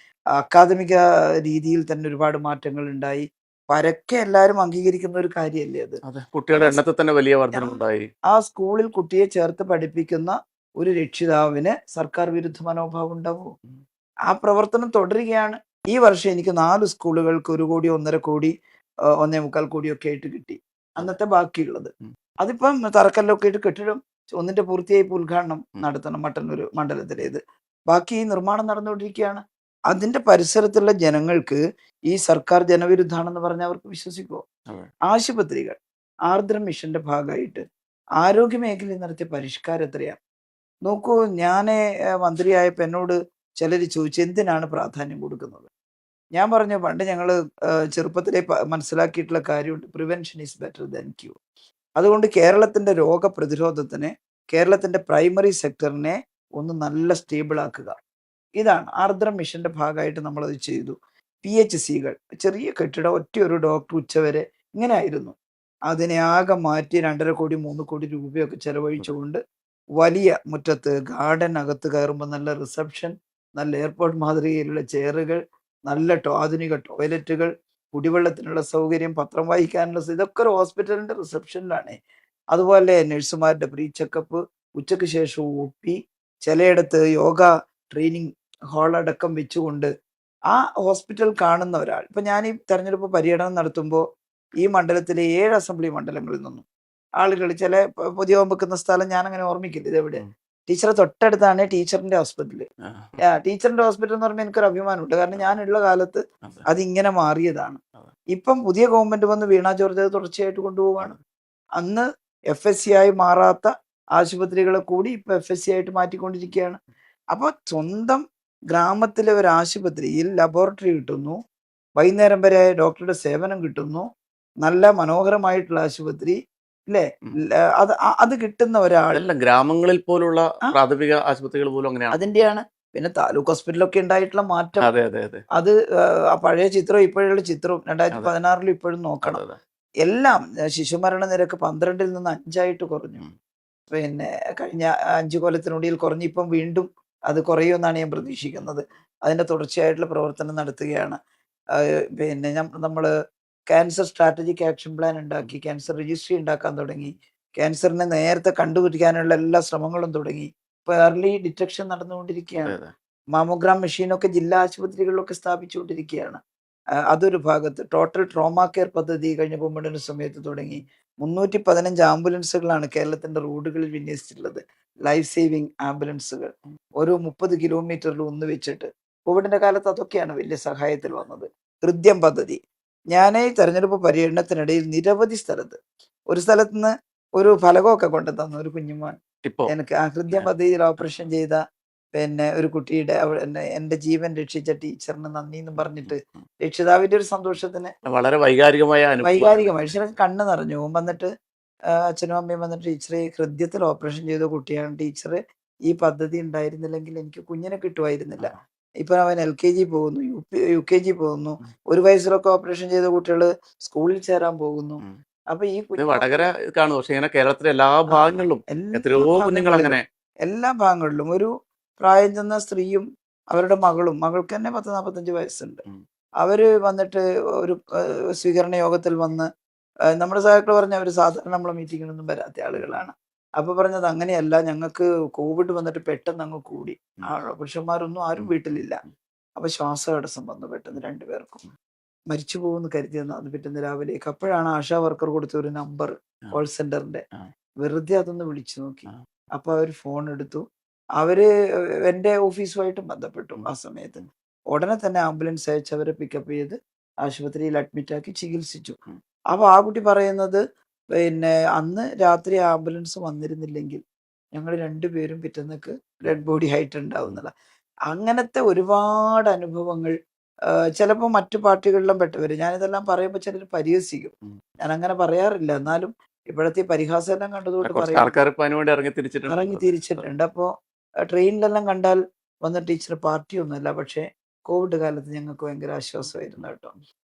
അക്കാദമിക രീതിയിൽ തന്നെ ഒരുപാട് മാറ്റങ്ങൾ ഉണ്ടായി. പരക്കെ എല്ലാവരും അംഗീകരിക്കുന്ന ഒരു കാര്യമല്ലേ അത്.
അതെ കുട്ടികളുടെ
ആ സ്
എണ്ണത്തിൽ തന്നെ വലിയ
ആ
വർധനമുണ്ടായി.
ആ സ്കൂളിൽ കുട്ടിയെ ചേർത്ത് പഠിപ്പിക്കുന്ന ഒരു രക്ഷിതാവിന് സർക്കാർ വിരുദ്ധ മനോഭാവം ഉണ്ടാവുമോ?
ഉം.
ആ പ്രവർത്തനം തുടരുകയാണ്. ഈ വർഷം എനിക്ക് 4 സ്കൂളുകൾക്ക് 1 കോടി, 1.5 കോടി, 1.25 കോടിയൊക്കെ ആയിട്ട് കിട്ടി.
അതെ
അന്നത്തെ ബാക്കിയുള്ളത്.
ഉം.
അതിപ്പം തറക്കല്ലൊക്കെ ഇട്ട് കെട്ടിടം ഒന്നിന്റെ പൂർത്തിയായി ഇപ്പൊ ഉദ്ഘാടനം
ഉം.
നടത്തണം മട്ടന്നൂർ മണ്ഡലത്തിലേത്. ബാക്കി നിർമ്മാണം നടന്നുകൊണ്ടിരിക്കുകയാണ്. അതിന്റെ പരിസരത്തുള്ള ജനങ്ങൾക്ക് ഈ സർക്കാർ ജനവിരുദ്ധാണെന്ന് പറഞ്ഞാൽ അവർക്ക് വിശ്വസിക്കുമോ?
അതെ
ആശുപത്രികൾ ആർദ്ര മിഷന്റെ ഭാഗമായിട്ട് ആരോഗ്യ മേഖലയിൽ നടത്തിയ പരിഷ്കാരം എത്രയാ? നോക്കൂ, ഞാന് മന്ത്രിയായപ്പോൾ എന്നോട് ചിലര് ചോദിച്ചു എന്തിനാണ് പ്രാധാന്യം കൊടുക്കുന്നത്? ഞാൻ പറഞ്ഞു പണ്ട് ഞങ്ങള് ചെറുപ്പത്തിലേ മനസ്സിലാക്കിയിട്ടുള്ള കാര്യമുണ്ട്, prevention is better than cure. അതുകൊണ്ട് കേരളത്തിന്റെ രോഗപ്രതിരോധത്തിന് കേരളത്തിന്റെ പ്രൈമറി സെക്ടറിനെ ഒന്ന് നല്ല സ്റ്റേബിൾ ആക്കുക. ഇതാണ് ആർദ്രം മിഷന്റെ ഭാഗമായിട്ട് നമ്മളത് ചെയ്തു. PHCകൾ ചെറിയ കെട്ടിടം, ഒറ്റ ഒരു ഡോക്ടർ ഉച്ചവരെ, ഇങ്ങനെ ആയിരുന്നു. അതിനെ ആകെ മാറ്റി 2.5 കോടി 3 കോടി രൂപയൊക്കെ
അതെ
ചെലവഴിച്ചുകൊണ്ട് വലിയ മുറ്റത്ത് ഗാർഡൻ അകത്ത് കയറുമ്പോൾ നല്ല റിസപ്ഷൻ, നല്ല എയർപോർട്ട് മാതൃകയിലുള്ള ചെയറുകൾ, നല്ല ആധുനിക ടോയ്ലറ്റുകൾ, കുടിവെള്ളത്തിനുള്ള സൗകര്യം, പത്രം വായിക്കാനുള്ള ഇതൊക്കെ ഒരു ഹോസ്പിറ്റലിന്റെ റിസപ്ഷനിലാണ്. അതുപോലെ നഴ്സുമാരുടെ പ്രീ ചെക്കപ്പ്, ഉച്ചയ്ക്ക് ശേഷം OP, ചിലയിടത്ത് യോഗ ട്രെയിനിങ് ഹാൾ അടക്കം വെച്ചുകൊണ്ട് ആ ഹോസ്പിറ്റൽ കാണുന്ന ഒരാൾ. ഇപ്പൊ ഞാൻ ഈ തെരഞ്ഞെടുപ്പ് പര്യടനം നടത്തുമ്പോൾ ഈ മണ്ഡലത്തിലെ 7 അസംബ്ലി മണ്ഡലങ്ങളിൽ നിന്നും ആളുകൾ, ചില പുതിയ വെക്കുന്ന സ്ഥലം ഞാൻ അങ്ങനെ ഓർമ്മിക്കില്ല ഇതെവിടെ,
ഉം.
ടീച്ചറെ തൊട്ടടുത്താണ് ടീച്ചറിന്റെ ഹോസ്പിറ്റല്.
ആ,
ടീച്ചറിന്റെ ഹോസ്പിറ്റൽ എന്ന് പറയുമ്പോൾ എനിക്കൊരു അഭിമാനമുണ്ട്. കാരണം ഞാനുള്ള കാലത്ത്
അതെ
അതിങ്ങനെ മാറിയതാണ്.
അതെ
ഇപ്പം പുതിയ ഗവൺമെന്റ് വന്ന് വീണ ജോർജ് അത് തുടർച്ചയായിട്ട് കൊണ്ടുപോവാണ്.
അതെ
അന്ന് FSC ആയി മാറാത്ത ആശുപത്രികളെ കൂടി ഇപ്പൊ FSC ആയിട്ട് മാറ്റിക്കൊണ്ടിരിക്കുകയാണ്. അപ്പോൾ സ്വന്തം ഗ്രാമത്തിലെ ഒരു ആശുപത്രിയിൽ ലബോറട്ടറി കിട്ടുന്നു, വൈകുന്നേരം വരെ ഡോക്ടറുടെ സേവനം കിട്ടുന്നു, നല്ല മനോഹരമായിട്ടുള്ള ആശുപത്രി, അല്ലേ?
ഉം.
അത് കിട്ടുന്ന ഒരാൾ
അതെല്ലാം ഗ്രാമങ്ങളിൽ പോലുള്ള
ആ
പ്രാഥമിക ആശുപത്രികൾ പോലും അങ്ങനെയാണ്.
അതിന്റെയാണ്. പിന്നെ താലൂക്ക് ഹോസ്പിറ്റലൊക്കെ ഉണ്ടായിട്ടുള്ള മാറ്റം,
അതെ അതെ അതെ
അത് ആ പഴയ ചിത്രവും ഇപ്പോഴുള്ള ചിത്രവും
അതെ
2016 ഇപ്പോഴും
അതെ
നോക്കണം.
അതെ
എല്ലാം ശിശുമരണ നിരക്ക് 12ൽ നിന്ന് 5 കുറഞ്ഞു.
ഉം.
പിന്നെ കഴിഞ്ഞ 5 കൊല്ലത്തിനുള്ളിൽ കുറഞ്ഞ് ഇപ്പം വീണ്ടും അത് കുറയുമെന്നാണ് ഞാൻ പ്രതീക്ഷിക്കുന്നത്. അതിന്റെ തുടർച്ചയായിട്ടുള്ള പ്രവർത്തനം നടത്തുകയാണ്. പിന്നെ നമ്മള് ക്യാൻസർ സ്ട്രാറ്റജിക് ആക്ഷൻ പ്ലാൻ
ഉം.
ഉണ്ടാക്കി, ക്യാൻസർ രജിസ്ട്രി ഉണ്ടാക്കാൻ തുടങ്ങി, ക്യാൻസറിനെ നേരത്തെ കണ്ടുപിടിക്കാനുള്ള എല്ലാ ശ്രമങ്ങളും തുടങ്ങി. ഇപ്പൊ ഏർലി ഡിറ്റക്ഷൻ
അതെ
നടന്നുകൊണ്ടിരിക്കുകയാണ്.
അതെ
മാമോഗ്രാം മെഷീനൊക്കെ ജില്ലാ ആശുപത്രികളിലൊക്കെ സ്ഥാപിച്ചുകൊണ്ടിരിക്കുകയാണ്. അതൊരു ഭാഗത്ത്. ടോട്ടൽ ട്രോമ കെയർ പദ്ധതി കഴിഞ്ഞ ഗവൺമെന്റിന്റെ സമയത്ത് തുടങ്ങി. 315 ആംബുലൻസുകളാണ് കേരളത്തിന്റെ റോഡുകളിൽ വിന്യസിച്ചിട്ടുള്ളത്. Life saving ആംബുലൻസുകൾ.
ഉം.
ഓരോ 30 കിലോമീറ്ററിൽ ഒന്ന് വെച്ചിട്ട്. കോവിഡിന്റെ കാലത്ത് അതൊക്കെയാണ് വലിയ സഹായത്തിൽ വന്നത്. ഹൃദ്യം പദ്ധതി. ഞാൻ ഈ തെരഞ്ഞെടുപ്പ് പര്യടനത്തിനിടയിൽ നിരവധി സ്ഥലത്ത്, ഒരു സ്ഥലത്ത് നിന്ന് ഒരു ഫലകമൊക്കെ കൊണ്ടു തന്നു ഒരു കുഞ്ഞുമോൻ.
ഇപ്പോ
എനിക്ക് ആ ഹൃദ്യം പദ്ധതിയിൽ ഓപ്പറേഷൻ ചെയ്ത പിന്നെ ഒരു കുട്ടിയുടെ എന്റെ ജീവൻ രക്ഷിച്ച ടീച്ചറിന് നന്ദി എന്ന് പറഞ്ഞിട്ട്,
ഉം.
രക്ഷിതാവിന്റെ ഒരു സന്തോഷത്തിന്
വളരെ വൈകാരികമായ അനുഭവമാണ്.
വൈകാരികമായി പക്ഷേ കണ്ണ് നിറഞ്ഞു. ഓൻ വന്നിട്ട് അച്ഛനും അമ്മയും വന്നിട്ട് ടീച്ചറെ ഹൃദയത്തിൽ ഓപ്പറേഷൻ ചെയ്ത കുട്ടിയാണ് ടീച്ചറെ, ഈ പദ്ധതി ഉണ്ടായിരുന്നില്ലെങ്കിൽ എനിക്ക് കുഞ്ഞിനെ കിട്ടുമായിരുന്നില്ല.
ആ.
ഇപ്പൊ അവൻ LKG പോകുന്നു, UKG പോകുന്നു.
ഉം.
1 വയസ്സിലൊക്കെ ഓപ്പറേഷൻ ചെയ്ത കുട്ടികള് സ്കൂളിൽ ചേരാൻ പോകുന്നു.
ഉം.
അപ്പൊ ഈ
ഇത് വടകര
കുഞ്ഞുമക്കള്
കാണും പക്ഷെ ഇങ്ങനെ കേരളത്തിലെ എല്ലാ
ആ
ഭാഗങ്ങളിലും
എല്ലാ
എത്രയോ കുഞ്ഞുങ്ങൾ
ഭാഗങ്ങളിലും
അങ്ങനെ
എല്ലാ ഭാഗങ്ങളിലും ഒരു പ്രായം ചെന്ന സ്ത്രീയും അവരുടെ മകളും, മകൾക്ക് തന്നെ 10-45 വയസ്സുണ്ട്.
ഉം.
അവര് വന്നിട്ട് ഒരു സ്വീകരണ യോഗത്തിൽ വന്ന്, നമ്മുടെ സഹാക്കൾ പറഞ്ഞ അവർ സാധാരണ നമ്മളെ മീറ്റിങ്ങിനൊന്നും വരാത്ത ആളുകളാണ്. അപ്പൊ പറഞ്ഞത് അങ്ങനെയല്ല, ഞങ്ങൾക്ക് കോവിഡ് വന്നിട്ട് പെട്ടെന്ന് അങ്ങ് കൂടി,
ഉം.
പുരുഷന്മാരൊന്നും ആരും
ഉം.
വീട്ടിലില്ല.
ഉം.
അപ്പൊ ശ്വാസതടസ്സം വന്നു പെട്ടെന്ന് 2 പേർക്കും. മരിച്ചു പോകുമെന്ന് കരുതിയെന്ന് പിറ്റേന്ന് രാവിലേക്ക്. അപ്പോഴാണ് ആശാ വർക്കർ കൊടുത്ത ഒരു നമ്പർ,
ആ.
കോൾ സെന്ററിന്റെ.
ആ.
വെറുതെ അതൊന്ന് വിളിച്ചു നോക്കി.
ആ.
അപ്പൊ അവര് ഫോൺ എടുത്തു. അവര് എന്റെ ഓഫീസുമായിട്ടും ബന്ധപ്പെട്ടു
ഉം.
ആ സമയത്ത്.
ഉം.
ഉടനെ തന്നെ ആംബുലൻസ് അയച്ച് അവരെ പിക്കപ്പ് ചെയ്ത് ആശുപത്രിയിൽ അഡ്മിറ്റ് ആക്കി ചികിത്സിച്ചു.
ഉം.
അപ്പൊ ആ കുട്ടി പറയുന്നത്, പിന്നെ അന്ന് രാത്രി ആംബുലൻസ് വന്നിരുന്നില്ലെങ്കിൽ ഞങ്ങൾ 2 പേരും പിറ്റേന്നക്ക് ഡെഡ് ബോഡി ആയിട്ട് ഉണ്ടാവുന്നതാ. അങ്ങനത്തെ ഒരുപാട് അനുഭവങ്ങൾ. ചിലപ്പോൾ മറ്റു പാർട്ടികളിലും പെട്ടവര്, ഞാനിതെല്ലാം പറയുമ്പോൾ ചിലർ പരിഹസിക്കും.
ഉം.
ഞാൻ അങ്ങനെ പറയാറില്ല. എന്നാലും ഇപ്പോഴത്തെ ഈ പരിഹാസം എല്ലാം കണ്ടതുകൊണ്ട്
കുറച്ച്
പറയുന്നു
ആൾക്കാർ ഇപ്പൊ അതിനുവേണ്ടി ഇറങ്ങി
ഇറങ്ങി
തിരിച്ചിട്ടുണ്ട്.
തിരിച്ചിട്ടുണ്ട്. അപ്പോൾ ട്രെയിനിലെല്ലാം കണ്ടാൽ വന്ന ടീച്ചർ പാർട്ടിയൊന്നുമല്ല. പക്ഷേ കോവിഡ് കാലത്ത് ഞങ്ങൾക്ക് ഭയങ്കര ആശ്വാസമായിരുന്നു കേട്ടോ.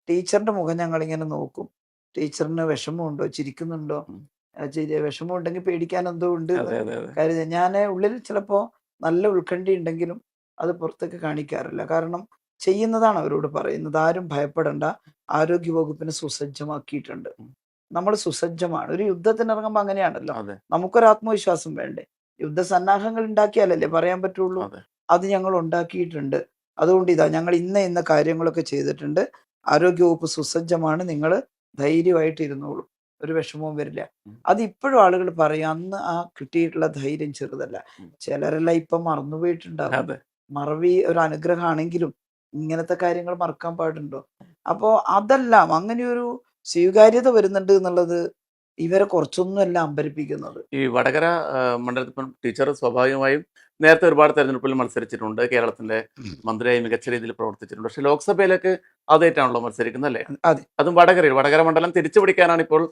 ടീച്ചറിന്റെ മുഖം ഞങ്ങളിങ്ങനെ നോക്കും. ടീച്ചറിന് വിഷമമുണ്ടോ, ചിരിക്കുന്നുണ്ടോ?
ഉം.
വിഷമം ഉണ്ടെങ്കിൽ പേടിക്കാൻ എന്തോ ഉണ്ട് എന്ന്
അതെ അതെ അതെ
കരുതി. ഞാൻ ഉള്ളിൽ ചിലപ്പോൾ നല്ല ഉത്കണ്ഠയുണ്ടെങ്കിലും അത് പുറത്തേക്ക് കാണിക്കാറില്ല. കാരണം ചെയ്യുന്നതാണ് അവരോട് പറയുന്നത്. ആരും ഭയപ്പെടേണ്ട, ആരോഗ്യവകുപ്പിനെ സുസജ്ജമാക്കിയിട്ടുണ്ട്.
ഉം.
നമ്മൾ സുസജ്ജമാണ്. ഒരു യുദ്ധത്തിന് ഇറങ്ങുമ്പോൾ അങ്ങനെയാണല്ലോ.
അതെ
നമുക്കൊരു ആത്മവിശ്വാസം വേണ്ടേ? യുദ്ധസന്നാഹങ്ങൾ ഉണ്ടാക്കിയാലല്ലേ പറയാൻ പറ്റുള്ളൂ.
അതെ
അത് ഞങ്ങൾ ഉണ്ടാക്കിയിട്ടുണ്ട്. അതുകൊണ്ട് ഇതാ ഞങ്ങൾ ഇന്ന കാര്യങ്ങളൊക്കെ ചെയ്തിട്ടുണ്ട്. ആരോഗ്യവകുപ്പ് സുസജ്ജമാണ്. നിങ്ങൾ ധൈര്യമായിട്ട് ഇരുന്നോളൂ. ഒരു വിഷമവും വരില്ല.
ഉം.
അത് ഇപ്പോഴും ആളുകൾ പറയും. അന്ന് ആ കിട്ടിയിട്ടുള്ള ധൈര്യം ചെറുതല്ല.
ഉം.
ചിലരെല്ലാം ഇപ്പം മറന്നുപോയിട്ടുണ്ടാകും.
അതെ
മറവി ഒരു അനുഗ്രഹമാണെങ്കിലും ഇങ്ങനത്തെ കാര്യങ്ങൾ മറക്കാൻ പാടുണ്ടോ? അപ്പോൾ അതെല്ലാം അങ്ങനെയൊരു സ്വീകാര്യത വരുന്നുണ്ട് എന്നുള്ളത് ഇവരെ കുറച്ചൊന്നുമല്ല അമ്പരിപ്പിക്കുന്നത്.
ഈ വടകര മണ്ഡലത്തിൽ ഇപ്പം ടീച്ചർ സ്വാഭാവികമായും നേരത്തെ ഒരുപാട് തെരഞ്ഞെടുപ്പിൽ മത്സരിച്ചിട്ടുണ്ട്. കേരളത്തിന്റെ മന്ത്രിയായി മികച്ച രീതിയിൽ പ്രവർത്തിച്ചിട്ടുണ്ട്. പക്ഷെ ലോക്സഭയിലേക്ക് ആദ്യമായിട്ടാണല്ലോ മത്സരിക്കുന്നത് അല്ലേ?
അതെ
അതും വടകര മണ്ഡലം തിരിച്ചു പിടിക്കാനാണ് ഇപ്പോൾ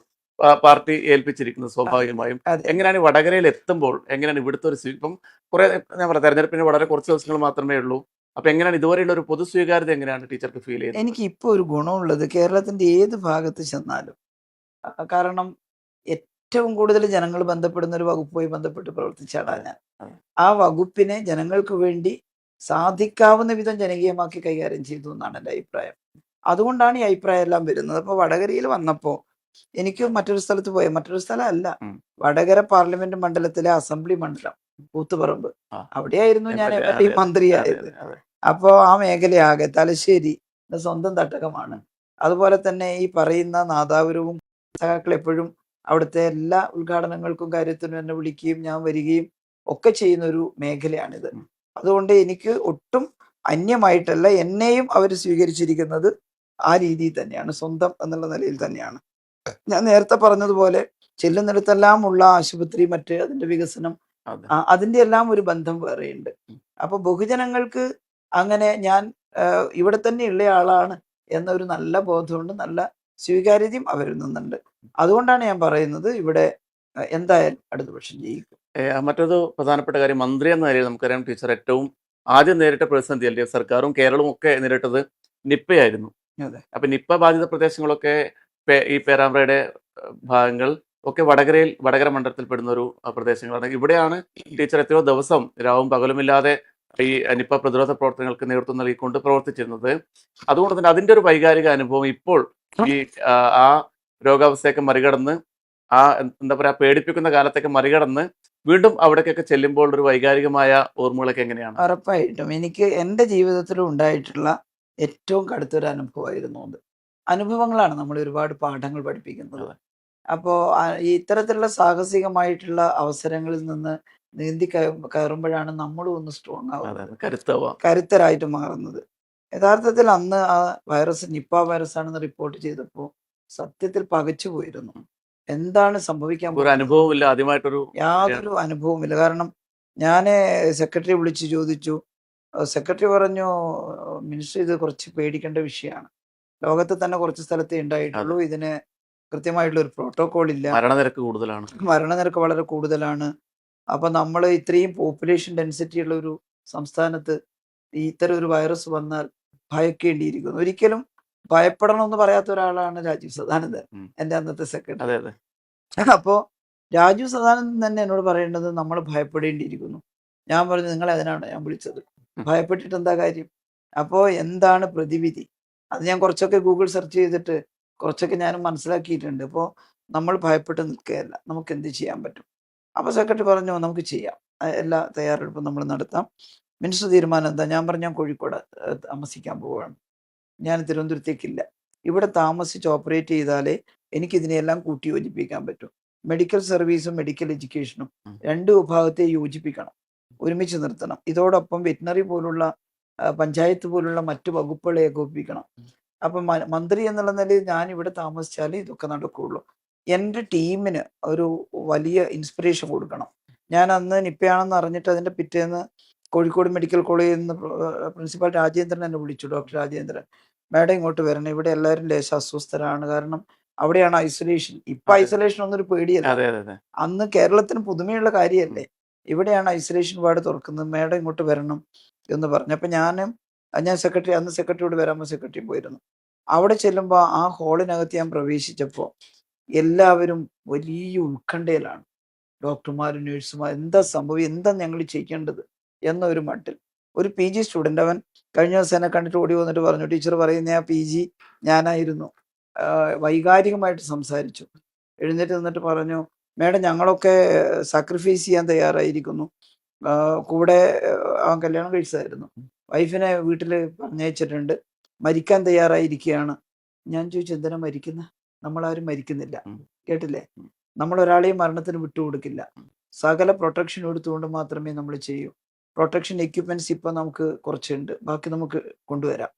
പാർട്ടി ഏൽപ്പിച്ചിരിക്കുന്നത്. സ്വാഭാവികമായും
അതെ
എങ്ങനെയാണ് ഈ വടകരയിൽ എത്തുമ്പോൾ എങ്ങനെയാണ് ഇവിടുത്തെ ഒരു ഇപ്പം കുറെ ഞാൻ പറയാം തെരഞ്ഞെടുപ്പിന് വളരെ കുറച്ച് ദിവസങ്ങൾ മാത്രമേ ഉള്ളൂ. അപ്പൊ എങ്ങനെയാണ് ഇതുവരെയുള്ള ഒരു പൊതു സ്വീകാര്യത എങ്ങനെയാണ് ടീച്ചർക്ക് ഫീൽ ചെയ്യുന്നത്?
എനിക്ക് ഇപ്പോൾ ഒരു ഗുണമുള്ളത് കേരളത്തിന്റെ ഏത് ഭാഗത്ത് ചെന്നാലും കാരണം ഏറ്റവും കൂടുതൽ ജനങ്ങൾ ബന്ധപ്പെടുന്ന ഒരു വകുപ്പുമായി ബന്ധപ്പെട്ട് പ്രവർത്തിച്ച ആളാണ് ഞാൻ.
അതെ.
ആ വകുപ്പിനെ ജനങ്ങൾക്ക് വേണ്ടി സാധിക്കാവുന്ന വിധം ജനകീയമാക്കി കൈകാര്യം ചെയ്തു എന്നാണ് എൻ്റെ അഭിപ്രായം. അതുകൊണ്ടാണ് ഈ അഭിപ്രായം എല്ലാം വരുന്നത്. അപ്പോൾ വടകരയിൽ വന്നപ്പോൾ എനിക്ക് മറ്റൊരു സ്ഥലത്ത് പോയ മറ്റൊരു സ്ഥലമല്ല,
ഉം.
വടകര പാർലമെന്റ് മണ്ഡലത്തിലെ അസംബ്ലി മണ്ഡലം കൂത്തുപറമ്പ്.
ആ.
അവിടെയായിരുന്നു ഞാൻ
അതെ,
എം.എൽ.എ.
അതെ,
മന്ത്രിയായത്.
അതെ.
അപ്പോൾ ആ മേഖലയാകെ തലശ്ശേരി എൻ്റെ സ്വന്തം തട്ടകമാണ്. അതുപോലെ തന്നെ ഈ പറയുന്ന നാദാപുരവും സഖാക്കൾ എപ്പോഴും അവിടുത്തെ എല്ലാ ഉദ്ഘാടനങ്ങൾക്കും കാര്യത്തിനും എന്നെ വിളിക്കുകയും ഞാൻ വരികയും ഒക്കെ ചെയ്യുന്ന ഒരു മേഖലയാണിത്.
ഉം.
അതുകൊണ്ട് എനിക്ക് ഒട്ടും അന്യമായിട്ടല്ല എന്നെയും അവർ സ്വീകരിച്ചിരിക്കുന്നത്. ആ രീതിയിൽ തന്നെയാണ്, സ്വന്തം എന്നുള്ള നിലയിൽ തന്നെയാണ്. ഞാൻ നേരത്തെ പറഞ്ഞതുപോലെ ചെല്ലുന്നിടത്തെല്ലാം ഉള്ള ആശുപത്രി, മറ്റ് അതിന്റെ വികസനം,
അതെ.
അതിന്റെ എല്ലാം ഒരു ബന്ധം വേറെയുണ്ട്.
ഉം.
അപ്പൊ ബഹുജനങ്ങൾക്ക് അങ്ങനെ ഞാൻ ഇവിടെ തന്നെ ഉള്ള ആളാണ് എന്നൊരു നല്ല ബോധമുണ്ട്, നല്ല സ്വീകാര്യതയും അവരിൽ നിന്നുണ്ട്. അതുകൊണ്ടാണ് ഞാൻ പറയുന്നത് ഇവിടെ എന്തായാലും ഇടതുപക്ഷം ജയിക്കും.
മറ്റൊരു പ്രധാനപ്പെട്ട കാര്യം മന്ത്രി എന്ന നിലയിൽ നമുക്കറിയാം ടീച്ചർ ഏറ്റവും ആദ്യം നേരിട്ട പ്രതിസന്ധി എൽ ഡി എഫ് സർക്കാരും കേരളവും ഒക്കെ നേരിട്ടത് നിപ്പയായിരുന്നു.
അതെ
അപ്പൊ നിപ്പ ബാധിത പ്രദേശങ്ങളൊക്കെ ഈ പേരാമ്പ്രയുടെ ഭാഗങ്ങൾ ഒക്കെ വടകര മണ്ഡലത്തിൽ പെടുന്ന ഒരു പ്രദേശങ്ങളാണ്. ഇവിടെയാണ് ടീച്ചർ എത്രയോ ദിവസം രാവും പകലുമില്ലാതെ ഈ നിപ്പ പ്രതിരോധ പ്രവർത്തനങ്ങൾക്ക് നേതൃത്വം നൽകിക്കൊണ്ട് പ്രവർത്തിച്ചിരുന്നത്. അതുകൊണ്ട് തന്നെ അതിന്റെ ഒരു വൈകാരിക അനുഭവം ഇപ്പോൾ ഈ ആ രോഗാവസ്ഥയൊക്കെ മറികടന്ന് ആ എന്താ പറയാ പേടിപ്പിക്കുന്ന കാലത്തൊക്കെ മറികടന്ന് വീണ്ടും അവിടേക്കൊക്കെ ചെല്ലുമ്പോൾ ഒരു വൈകാരികമായ ഓർമ്മകളൊക്കെ എങ്ങനെയാണ്?
ഉറപ്പായിട്ടും എനിക്ക് എൻ്റെ ജീവിതത്തിലും ഉണ്ടായിട്ടുള്ള ഏറ്റവും കടുത്തൊരു അനുഭവമായിരുന്നു അത്. അനുഭവങ്ങളാണ് നമ്മളെ ഒരുപാട് പാഠങ്ങൾ പഠിപ്പിക്കുന്നത്.
അതെ.
അപ്പോൾ ഈ ഇത്തരത്തിലുള്ള സാഹസികമായിട്ടുള്ള അവസരങ്ങളിൽ നിന്ന് നീന്തി കയറുമ്പോഴാണ് നമ്മളും ഒന്ന് സ്ട്രോങ്
അതെ
ആവുന്നത്,
അതെ കരുത്താവാം.
കരുത്തരായിട്ട് മാറുന്നത്. യഥാർത്ഥത്തിൽ അന്ന് ആ വൈറസ് നിപ്പ വൈറസ് ആണെന്ന് റിപ്പോർട്ട് ചെയ്തപ്പോൾ സത്യത്തിൽ പകച്ചു പോയിരുന്നു. എന്താണ് സംഭവിക്കാൻ
ഒരു
പോകുന്നത്
അനുഭവമില്ല ആദ്യമായിട്ടൊരു
യാതൊരു അനുഭവമില്ല. കാരണം ഞാൻ സെക്രട്ടറി വിളിച്ച് ചോദിച്ചു. സെക്രട്ടറി പറഞ്ഞു, മിനിസ്റ്റർ ഇത് കുറച്ച് പേടിക്കേണ്ട വിഷയമാണ്. ലോകത്ത് തന്നെ കുറച്ച് സ്ഥലത്തേ ഉണ്ടായിട്ടുള്ളൂ. ഇതിന് കൃത്യമായിട്ടുള്ള ഒരു പ്രോട്ടോകോൾ ഇല്ല.
മരണനിരക്ക് കൂടുതലാണ്.
മരണനിരക്ക് വളരെ കൂടുതലാണ്. അപ്പൊ നമ്മൾ ഇത്രയും പോപ്പുലേഷൻ ഡെൻസിറ്റി ഉള്ള ഒരു സംസ്ഥാനത്ത് ഇത്തരം ഒരു വൈറസ് വന്നാൽ ഭയക്കേണ്ടിയിരിക്കുന്നു. ഒരിക്കലും ഭയപ്പെടണമെന്ന് പറയാത്ത ഒരാളാണ് രാജീവ് സദാനന്ദൻ,
ഉം.
എൻ്റെ അന്നത്തെ സെക്രട്ടറി.
അതെ അതെ
അപ്പോൾ രാജീവ് സദാനന്ദൻ തന്നെ എന്നോട് പറയേണ്ടത് നമ്മൾ ഭയപ്പെടേണ്ടിയിരിക്കുന്നു. ഞാൻ പറഞ്ഞു, നിങ്ങളെ അതിനാണ് ഞാൻ വിളിച്ചത്, ഭയപ്പെട്ടിട്ട് എന്താ കാര്യം? അപ്പോൾ എന്താണ് പ്രതിവിധി? അത് ഞാൻ കുറച്ചൊക്കെ ഗൂഗിൾ സെർച്ച് ചെയ്തിട്ട് കുറച്ചൊക്കെ ഞാനും മനസ്സിലാക്കിയിട്ടുണ്ട്. അപ്പോൾ നമ്മൾ ഭയപ്പെട്ട് നിൽക്കുകയല്ല, നമുക്ക് എന്ത് ചെയ്യാൻ പറ്റും? അപ്പോൾ സെക്രട്ടറി പറഞ്ഞു, നമുക്ക് ചെയ്യാം, എല്ലാ തയ്യാറെടുപ്പും നമ്മൾ നടത്താം. മിനിസ്റ്റർ തീരുമാനം എന്താ? ഞാൻ പറഞ്ഞു, ഞാൻ കോഴിക്കോട് താമസിക്കാൻ പോവുകയാണ്, ഞാൻ തിരുവനന്തപുരത്തേക്കില്ല. ഇവിടെ താമസിച്ച് ഓപ്പറേറ്റ് ചെയ്താലേ എനിക്കിതിനെയെല്ലാം കൂട്ടി യോജിപ്പിക്കാൻ പറ്റും. മെഡിക്കൽ സർവീസും മെഡിക്കൽ എഡ്യൂക്കേഷനും രണ്ട് വിഭാഗത്തെ യോജിപ്പിക്കണം, ഒരുമിച്ച് നിർത്തണം. ഇതോടൊപ്പം വെറ്റിനറി പോലുള്ള പഞ്ചായത്ത് പോലുള്ള മറ്റു വകുപ്പുകളെ ഏകോപിപ്പിക്കണം. അപ്പം മന്ത്രി എന്നുള്ള നിലയിൽ ഞാൻ ഇവിടെ താമസിച്ചാലേ ഇതൊക്കെ നടക്കുകയുള്ളൂ. എൻ്റെ ടീമിന് ഒരു വലിയ ഇൻസ്പിറേഷൻ കൊടുക്കണം. ഞാൻ അന്ന് നിപ്പയാണെന്ന് അറിഞ്ഞിട്ട് അതിൻ്റെ പിറ്റേന്ന് കോഴിക്കോട് മെഡിക്കൽ കോളേജിൽ നിന്ന് പ്രിൻസിപ്പാൾ രാജേന്ദ്രൻ എന്നെ വിളിച്ചു. ഡോക്ടർ രാജേന്ദ്രൻ, മാഡം ഇങ്ങോട്ട് വരണം, ഇവിടെ എല്ലാവരും ലേശം അസ്വസ്ഥരാണ്. കാരണം അവിടെയാണ് ഐസൊലേഷൻ. ഇപ്പൊ
അതെ
ഐസൊലേഷൻ ഒന്നും ഒരു പേടിയല്ല.
അതെ അതെ അതെ
അന്ന് കേരളത്തിന് പുതുമയുള്ള
ഉം,
കാര്യമല്ലേ. ഇവിടെയാണ് ഐസൊലേഷൻ വാർഡ് തുറക്കുന്നത്. മേഡം ഇങ്ങോട്ട് വരണം എന്ന് പറഞ്ഞു. അപ്പൊ ഞാൻ സെക്രട്ടറി, അന്ന് സെക്രട്ടറിയോട് വരാമ്പോൾ സെക്രട്ടറി പോയിരുന്നു. അവിടെ ചെല്ലുമ്പോൾ ആ ഹാളിനകത്ത് ഞാൻ പ്രവേശിച്ചപ്പോൾ എല്ലാവരും വലിയ ഉത്കണ്ഠയിലാണ്. ഡോക്ടർമാരും നഴ്സുമാരും എന്താ സംഭവം, എന്താ ഞങ്ങൾ ചെയ്യേണ്ടത് എന്നൊരു മട്ടിൽ. ഒരു പി ജി സ്റ്റുഡൻ്റ്, അവൻ കഴിഞ്ഞ ദിവസം എന്നെ കണ്ടിട്ട് ഓടി വന്നിട്ട് പറഞ്ഞു, ടീച്ചർ പറയുന്ന ആ പി ജി ഞാനായിരുന്നു. വൈകാരികമായിട്ട് സംസാരിച്ചു. എഴുന്നേറ്റ് നിന്നിട്ട് പറഞ്ഞു, മേഡം ഞങ്ങളൊക്കെ സാക്രിഫൈസ് ചെയ്യാൻ തയ്യാറായിരിക്കുന്നു. കൂടെ അവൻ കല്യാണം കഴിച്ചതായിരുന്നു. വൈഫിനെ വീട്ടിൽ പറഞ്ഞയച്ചിട്ടുണ്ട്. മരിക്കാൻ തയ്യാറായിരിക്കുകയാണ്. ഞാൻ ചോദിച്ചു, എന്തിനാ മരിക്കുന്നത്? നമ്മളാരും മരിക്കുന്നില്ല.
ഉം,
കേട്ടില്ലേ?
ഉം,
നമ്മൾ ഒരാളെയും മരണത്തിന് വിട്ടുകൊടുക്കില്ല. സകല പ്രൊട്ടക്ഷൻ എടുത്തുകൊണ്ട് മാത്രമേ നമ്മൾ ചെയ്യൂ. പ്രൊട്ടക്ഷൻ എക്യുപ്മെന്റ്സ് ഇപ്പൊ നമുക്ക് കുറച്ചുണ്ട്, ബാക്കി നമുക്ക് കൊണ്ടുവരാം.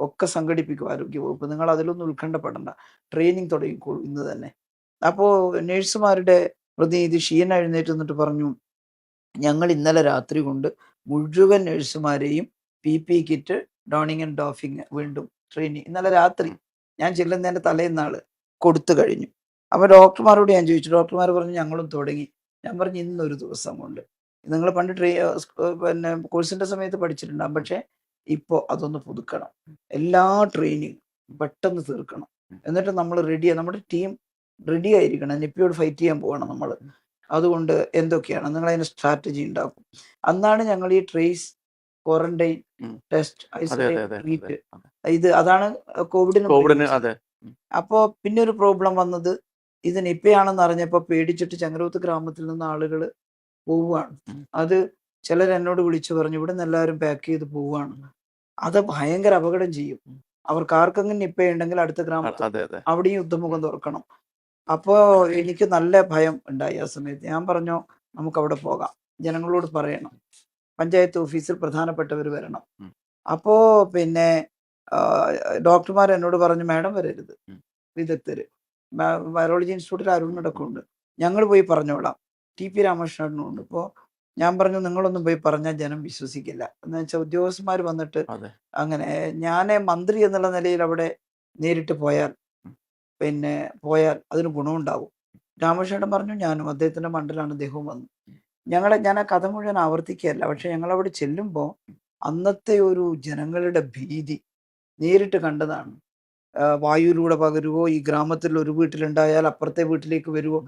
ഒക്കെ സംഘടിപ്പിക്കും ആരോഗ്യവകുപ്പ്. നിങ്ങൾ അതിലൊന്നും ഉത്കണ്ഠപ്പെടണ്ട. ട്രെയിനിങ് തുടങ്ങിക്കോളൂ ഇന്ന് തന്നെ. അപ്പോൾ നഴ്സുമാരുടെ പ്രതിനിധി ഷീന എഴുന്നേറ്റ് നിന്നിട്ട് പറഞ്ഞു, ഞങ്ങൾ ഇന്നലെ രാത്രി കൊണ്ട് മുഴുവൻ നഴ്സുമാരെയും PPE കിറ്റ്, ഡോണിങ് ആൻഡ് ഡോഫിങ് വീണ്ടും ട്രെയിനിങ് ഇന്നലെ രാത്രി, ഞാൻ ചെല്ലുന്നതിൻ്റെ തലേന്നാള് കൊടുത്തു കഴിഞ്ഞു. അപ്പോൾ ഡോക്ടർമാരോട് ഞാൻ ചോദിച്ചു. ഡോക്ടർമാർ പറഞ്ഞു ഞങ്ങളും തുടങ്ങി. ഞാൻ പറഞ്ഞു ഇന്നൊരു ദിവസം കൊണ്ട്. നിങ്ങൾ പണ്ട് പിന്നെ കോഴ്സിന്റെ സമയത്ത് പഠിച്ചിട്ടുണ്ടാകും, പക്ഷേ ഇപ്പോൾ അതൊന്ന് പുതുക്കണം. എല്ലാ ട്രെയിനിങ് പെട്ടെന്ന് തീർക്കണം. എന്നിട്ട് നമ്മൾ റെഡിയാണ്, നമ്മുടെ ടീം റെഡി ആയിരിക്കണം. നിപ്പിയോട് ഫൈറ്റ് ചെയ്യാൻ പോകണം നമ്മൾ. അതുകൊണ്ട് എന്തൊക്കെയാണ് നിങ്ങൾ അതിന് സ്ട്രാറ്റജി ഉണ്ടാക്കും. അന്നാണ് ഞങ്ങൾ ഈ ട്രേസ്, ക്വാറന്റൈൻ,
ഉം.
ടെസ്റ്റ്,
അതെ അതെ
ഐസൊലേറ്റ്,
അതെ അതെ
ട്രീറ്റ്,
അതെ
അതാണ് കോവിഡിന്
കോവിഡിന്
പ്രയോഗിച്ചത്.
അതെ ഉം,
അപ്പോൾ പിന്നെ ഒരു പ്രോബ്ലം വന്നത്, ഇത് നിപ്പയാണെന്ന് അറിഞ്ഞപ്പോൾ പേടിച്ചിട്ട് ചെങ്ങരോത്ത് ഗ്രാമത്തിൽ നിന്ന് ആളുകൾ പോവുകയാണ്.
ഉം.
അത് ചിലർ എന്നോട് വിളിച്ചു പറഞ്ഞു, ഇവിടെ നിന്ന് എല്ലാവരും പാക്ക് ചെയ്ത് പോവുകയാണ്. അത് ഭയങ്കര അപകടം ചെയ്യും. അവർക്ക് ആർക്കെങ്കിലും നിപ്പയുണ്ടെങ്കിൽ അടുത്ത ഗ്രാമത്തിൽ
അതെ അതെ
അവിടെയും യുദ്ധമുഖം തുറക്കണം. അപ്പോൾ എനിക്ക് നല്ല ഭയം ഉണ്ടായി ആ സമയത്ത്. ഞാൻ പറഞ്ഞു, നമുക്ക് അവിടെ പോകാം, ജനങ്ങളോട് പറയണം, പഞ്ചായത്ത് ഓഫീസിൽ പ്രധാനപ്പെട്ടവർ വരണം.
ഉം,
അപ്പോൾ പിന്നെ ഡോക്ടർമാർ എന്നോട് പറഞ്ഞു, മാഡം വരരുത്,
ഉം.
വിദഗ്ധർ, വൈറോളജി ഇൻസ്റ്റിറ്റ്യൂട്ടിൽ അരുണിനടക്കമുണ്ട്, ഞങ്ങൾ പോയി പറഞ്ഞോളാം. TP രാമകൃഷ്ണനുണ്ട്. ഇപ്പോൾ ഞാൻ പറഞ്ഞു, നിങ്ങളൊന്നും പോയി പറഞ്ഞാൽ ജനം വിശ്വസിക്കില്ല. എന്ന് വെച്ചാൽ ഉദ്യോഗസ്ഥന്മാർ വന്നിട്ട്
അതെ
അങ്ങനെ, ഞാൻ മന്ത്രി എന്നുള്ള നിലയിൽ അവിടെ നേരിട്ട് പോയാൽ
ഉം,
പിന്നെ പോയാൽ അതിന് ഗുണമുണ്ടാവും. രാമകൃഷ്ണൻ പറഞ്ഞു, ഞാനും അദ്ദേഹത്തിൻ്റെ മണ്ഡലമാണ്, അദ്ദേഹവും വന്നു. ഞാൻ ആ കഥ മുഴുവൻ ആവർത്തിക്കുകയല്ല, പക്ഷെ ഞങ്ങളവിടെ ചെല്ലുമ്പോൾ അന്നത്തെ ഒരു ജനങ്ങളുടെ ഭീതി നേരിട്ട് കണ്ടതാണ്. വായുവിലൂടെ പകരുവോ, ഈ ഗ്രാമത്തിൽ ഒരു വീട്ടിലുണ്ടായാൽ അപ്പുറത്തെ വീട്ടിലേക്ക് വരുവോ,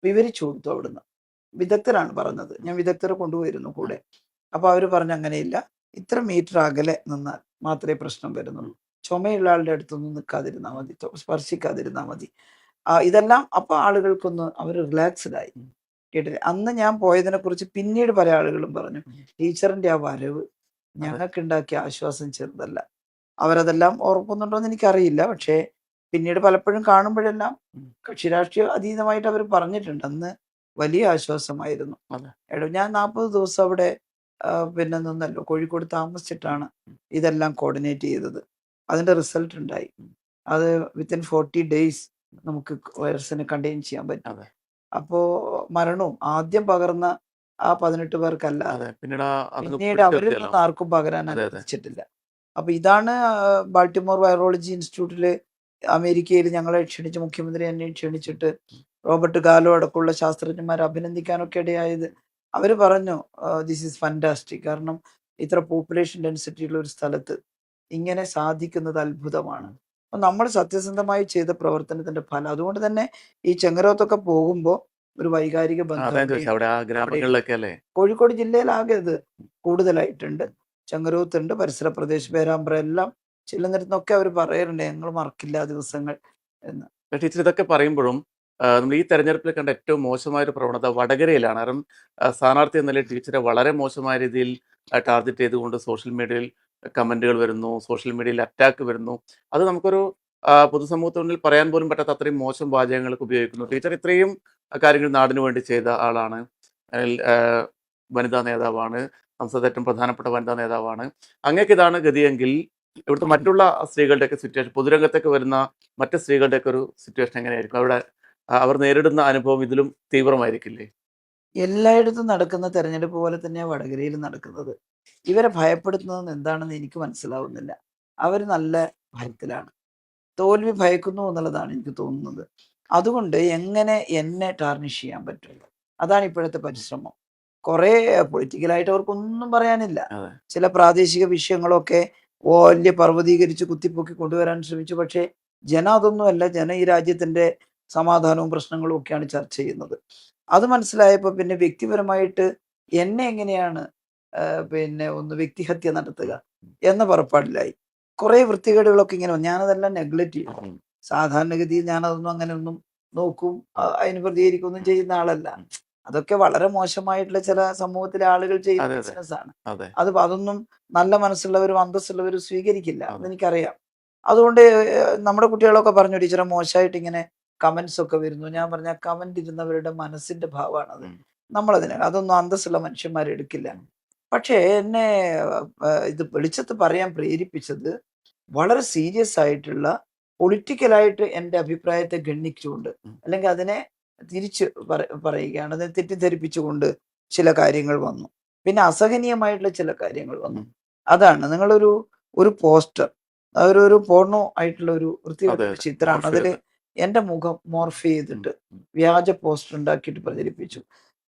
വിവരിച്ചു കൊടുത്തു അവിടുന്ന്. വിദഗ്ധരാണ് പറഞ്ഞത്. ഞാൻ വിദഗ്ധരെ കൊണ്ടുപോയിരുന്നു കൂടെ. അപ്പോൾ അവർ പറഞ്ഞു, അങ്ങനെയില്ല, ഇത്ര മീറ്റർ അകലെ നിന്നാൽ മാത്രമേ പ്രശ്നം വരുന്നുള്ളൂ. ചുമയുള്ള ആളുടെ അടുത്തൊന്നും നിൽക്കാതിരുന്നാൽ മതി, സ്പർശിക്കാതിരുന്നാൽ മതി. ഇതെല്ലാം അപ്പോൾ ആളുകൾക്കൊന്ന് അവർ റിലാക്സ്ഡ് ആയി. കേട്ടില്ലേ? അന്ന് ഞാൻ പോയതിനെ കുറിച്ച് പിന്നീട് പല ആളുകളും പറഞ്ഞു, ടീച്ചറിന്റെ ആ വരവ്
അതെ
ഞങ്ങൾക്കുണ്ടാക്കിയ ആശ്വാസം ചെറുതല്ല. അവരതെല്ലാം ഓർക്കുന്നുണ്ടോ എന്ന് എനിക്കറിയില്ല. പക്ഷേ പിന്നീട് പലപ്പോഴും കാണുമ്പോഴെല്ലാം
ഉം,
കക്ഷി രാഷ്ട്രീയ അതീതമായിട്ട് അവർ പറഞ്ഞിട്ടുണ്ട്, അന്ന് വലിയ ആശ്വാസമായിരുന്നു.
അതെ
എടോ, ഞാൻ 40 ദിവസം അവിടെ പിന്നെ നിന്നല്ലോ, കോഴിക്കോട് താമസിച്ചിട്ടാണ് ഇതെല്ലാം കോർഡിനേറ്റ് ചെയ്തത്. അതിന്റെ റിസൾട്ട് ഉണ്ടായി. അത് വിത്തിൻ 40 ഡേയ്സ് നമുക്ക് വൈറസിനെ കണ്ടെയ്ൻ ചെയ്യാൻ പറ്റി.
അതെ
അപ്പോൾ മരണവും ആദ്യം പകർന്ന ആ 18 പേർക്കല്ലാതെ
അതെ പിന്നീട് അതങ്ങ്
പിന്നീട്
പിടിച്ചു
അവരിൽ
നിർത്തിയല്ലോ
നിന്ന് ആർക്കും പകരാൻ
അതെ അതെ
അനുവദിച്ചിട്ടില്ല. അപ്പൊ ഇതാണ് ബാൾട്ടിമോർ വൈറോളജി ഇൻസ്റ്റിറ്റ്യൂട്ടില് അമേരിക്കയിൽ ഞങ്ങളെ ക്ഷണിച്ച്, മുഖ്യമന്ത്രി എന്നെ ക്ഷണിച്ചിട്ട് റോബർട്ട് ഗാലോ അടക്കമുള്ള ശാസ്ത്രജ്ഞന്മാരെ അഭിനന്ദിക്കാനൊക്കെ ഇടയായത്. അവർ പറഞ്ഞു, ദിസ് ഈസ് ഫാന്റാസ്റ്റിക്. കാരണം ഇത്ര പോപ്പുലേഷൻ ഡെൻസിറ്റി ഉള്ള ഒരു സ്ഥലത്ത് ഇങ്ങനെ സാധിക്കുന്നത് അത്ഭുതമാണ്. അപ്പൊ നമ്മൾ സത്യസന്ധമായി ചെയ്ത പ്രവർത്തനത്തിന്റെ ഫലം. അതുകൊണ്ട് തന്നെ ഈ ചെങ്ങരോത്തൊക്കെ പോകുമ്പോൾ ഒരു വൈകാരിക ബന്ധം
അതാ ചോദിച്ചത്
അവിടെയുണ്ട്.
അവിടെ ആ
അവിടെയുണ്ട്.
ഗ്രാമങ്ങളിലൊക്കെ അല്ലേ
കോഴിക്കോട് ജില്ലയിലാകെ ഇത് കൂടുതലായിട്ടുണ്ട്. ചെങ്ങരോത്തുണ്ട്, പരിസര പ്രദേശ പേരാമ്പ്ര എല്ലാം ചെല്ലുന്നിടത്തുനിന്നൊക്കെ അവർ പറയാറുണ്ട്, ഞങ്ങൾ മറക്കില്ല ആ ദിവസങ്ങൾ എന്ന്.
ടീച്ചർ ഇതൊക്കെ പറയുമ്പോഴും നമ്മൾ ഈ തെരഞ്ഞെടുപ്പിൽ കണ്ട ഏറ്റവും മോശമായ ഒരു പ്രവണത വടകരയിലാണ്. കാരണം സ്ഥാനാർത്ഥി എന്ന നിലയിൽ ടീച്ചറെ വളരെ മോശമായ രീതിയിൽ ടാർഗറ്റ് ചെയ്തുകൊണ്ട് സോഷ്യൽ മീഡിയയിൽ കമന്റുകൾ വരുന്നു, സോഷ്യൽ മീഡിയയിൽ അറ്റാക്ക് വരുന്നു. അത് നമുക്കൊരു പൊതുസമൂഹത്തിന് മുന്നിൽ പറയാൻ പോലും പറ്റാത്ത അത്രയും മോശം വാചകങ്ങൾക്ക് ഉപയോഗിക്കുന്നു. ടീച്ചർ ഇത്രയും കാര്യങ്ങൾ നാടിനു വേണ്ടി ചെയ്ത ആളാണ്. അതിൽ, വനിതാ നേതാവാണ്, സംസ്ഥാനത്തെ ഏറ്റവും പ്രധാനപ്പെട്ട വനിതാ നേതാവാണ്. അങ്ങേക്ക് ഇതാണ് ഗതിയെങ്കിൽ ഇവിടുത്തെ മറ്റുള്ള സ്ത്രീകളുടെയൊക്കെ സിറ്റുവേഷൻ, പൊതുരംഗത്തേക്ക് വരുന്ന മറ്റ് സ്ത്രീകളുടെയൊക്കെ ഒരു സിറ്റുവേഷൻ എങ്ങനെയായിരിക്കും? അവിടെ അവർ നേരിടുന്ന അനുഭവം ഇതിലും തീവ്രമായിരിക്കില്ലേ?
എല്ലായിടത്തും നടക്കുന്ന തെരഞ്ഞെടുപ്പ് പോലെ തന്നെയാണ് വടകരയിൽ നടക്കുന്നത്. ഇവരെ ഭയപ്പെടുത്തുന്നത് എന്താണെന്ന് എനിക്ക് മനസ്സിലാവുന്നില്ല. അവർ നല്ല ഭയത്തിലാണ്. തോൽവി ഭയക്കുന്നു എന്നുള്ളതാണ് എനിക്ക് തോന്നുന്നത്. അതുകൊണ്ട് എങ്ങനെ എന്നെ ടാർണിഷ് ചെയ്യാൻ പറ്റും, അതാണ് ഇപ്പോഴത്തെ പരിശ്രമം. കുറേ പൊളിറ്റിക്കലായിട്ട് അവർക്കൊന്നും പറയാനില്ല.
അതെ
ചില പ്രാദേശിക വിഷയങ്ങളൊക്കെ വലിയ പർവ്വതീകരിച്ച് കുത്തിപ്പൊക്കി കൊണ്ടുവരാൻ ശ്രമിച്ചു. പക്ഷേ ജനം അതൊന്നുമല്ല. ജനം ഈ രാജ്യത്തിന്റെ സമാധാനവും പ്രശ്നങ്ങളും ഒക്കെയാണ് ചർച്ച ചെയ്യുന്നത്. അത് മനസ്സിലായപ്പോൾ പിന്നെ വ്യക്തിപരമായിട്ട് എന്നെ എങ്ങനെയാണ് പിന്നെ ഒന്ന് വ്യക്തിഹത്യ നടത്തുക എന്ന പുറപ്പാടിലായി. കുറേ വൃത്തികേടുകളൊക്കെ ഇങ്ങനെ വന്നു. ഞാനതെല്ലാം നെഗ്ലക്റ്റ് ചെയ്തു.
ഉം.
സാധാരണഗതിയിൽ ഞാനതൊന്നും അങ്ങനെ ഒന്നും നോക്കും അതിന് പ്രതികരിക്കുകയൊന്നും ചെയ്യുന്ന ആളല്ല. അതൊക്കെ വളരെ മോശമായിട്ടുള്ള ചില സമൂഹത്തിലെ ആളുകൾ ചെയ്യുന്ന
അതെ അതെ
ബിസിനസ്സാണ്.
അതെ
അതൊന്നും നല്ല മനസ്സുള്ളവരും അന്തസ്സുള്ളവരും സ്വീകരിക്കില്ല,
അതെ
അതെനിക്കറിയാം. അതുകൊണ്ട് നമ്മുടെ കുട്ടികളൊക്കെ പറഞ്ഞു, ടീച്ചറെ മോശമായിട്ട് ഇങ്ങനെ കമന്റ്സ് ഒക്കെ വരുന്നു. ഞാൻ പറഞ്ഞ കമന്റ് ഇരുന്നവരുടെ മനസ്സിന്റെ ഭാവമാണത്.
ഉം.
അതൊന്നും അന്തസ്സുള്ള മനുഷ്യന്മാർ എടുക്കില്ല. പക്ഷേ എന്നെ ഇത് വെളിച്ചത്ത് പറയാൻ പ്രേരിപ്പിച്ചത് വളരെ സീരിയസ് ആയിട്ടുള്ള പൊളിറ്റിക്കലായിട്ട് എൻ്റെ അഭിപ്രായത്തെ ഗണ്ണിച്ചുകൊണ്ട്,
ഉം.
അല്ലെങ്കിൽ അതിനെ തിരിച്ച് പറയുകയാണ്, അതിനെ തെറ്റിദ്ധരിപ്പിച്ചുകൊണ്ട് ചില കാര്യങ്ങൾ വന്നു. പിന്നെ അസഹനീയമായിട്ടുള്ള ചില കാര്യങ്ങൾ വന്നു.
ഉം.
അതാണ് നിങ്ങളൊരു ഒരു പോസ്റ്റർ, ഒരു പോർണോ ആയിട്ടുള്ള ഒരു വൃത്തികെട്ട
അതെ
ഒരു
അതെ
ചിത്രമാണ്.
മോർഫ്
അതിൽ
ചെയ്ത്
എൻ്റെ മുഖം മോർഫ്
ഉം.
ചെയ്തിട്ട്
ഉം.
വ്യാജ പോസ്റ്റർ ഉണ്ടാക്കിയിട്ട് പ്രചരിപ്പിച്ചു.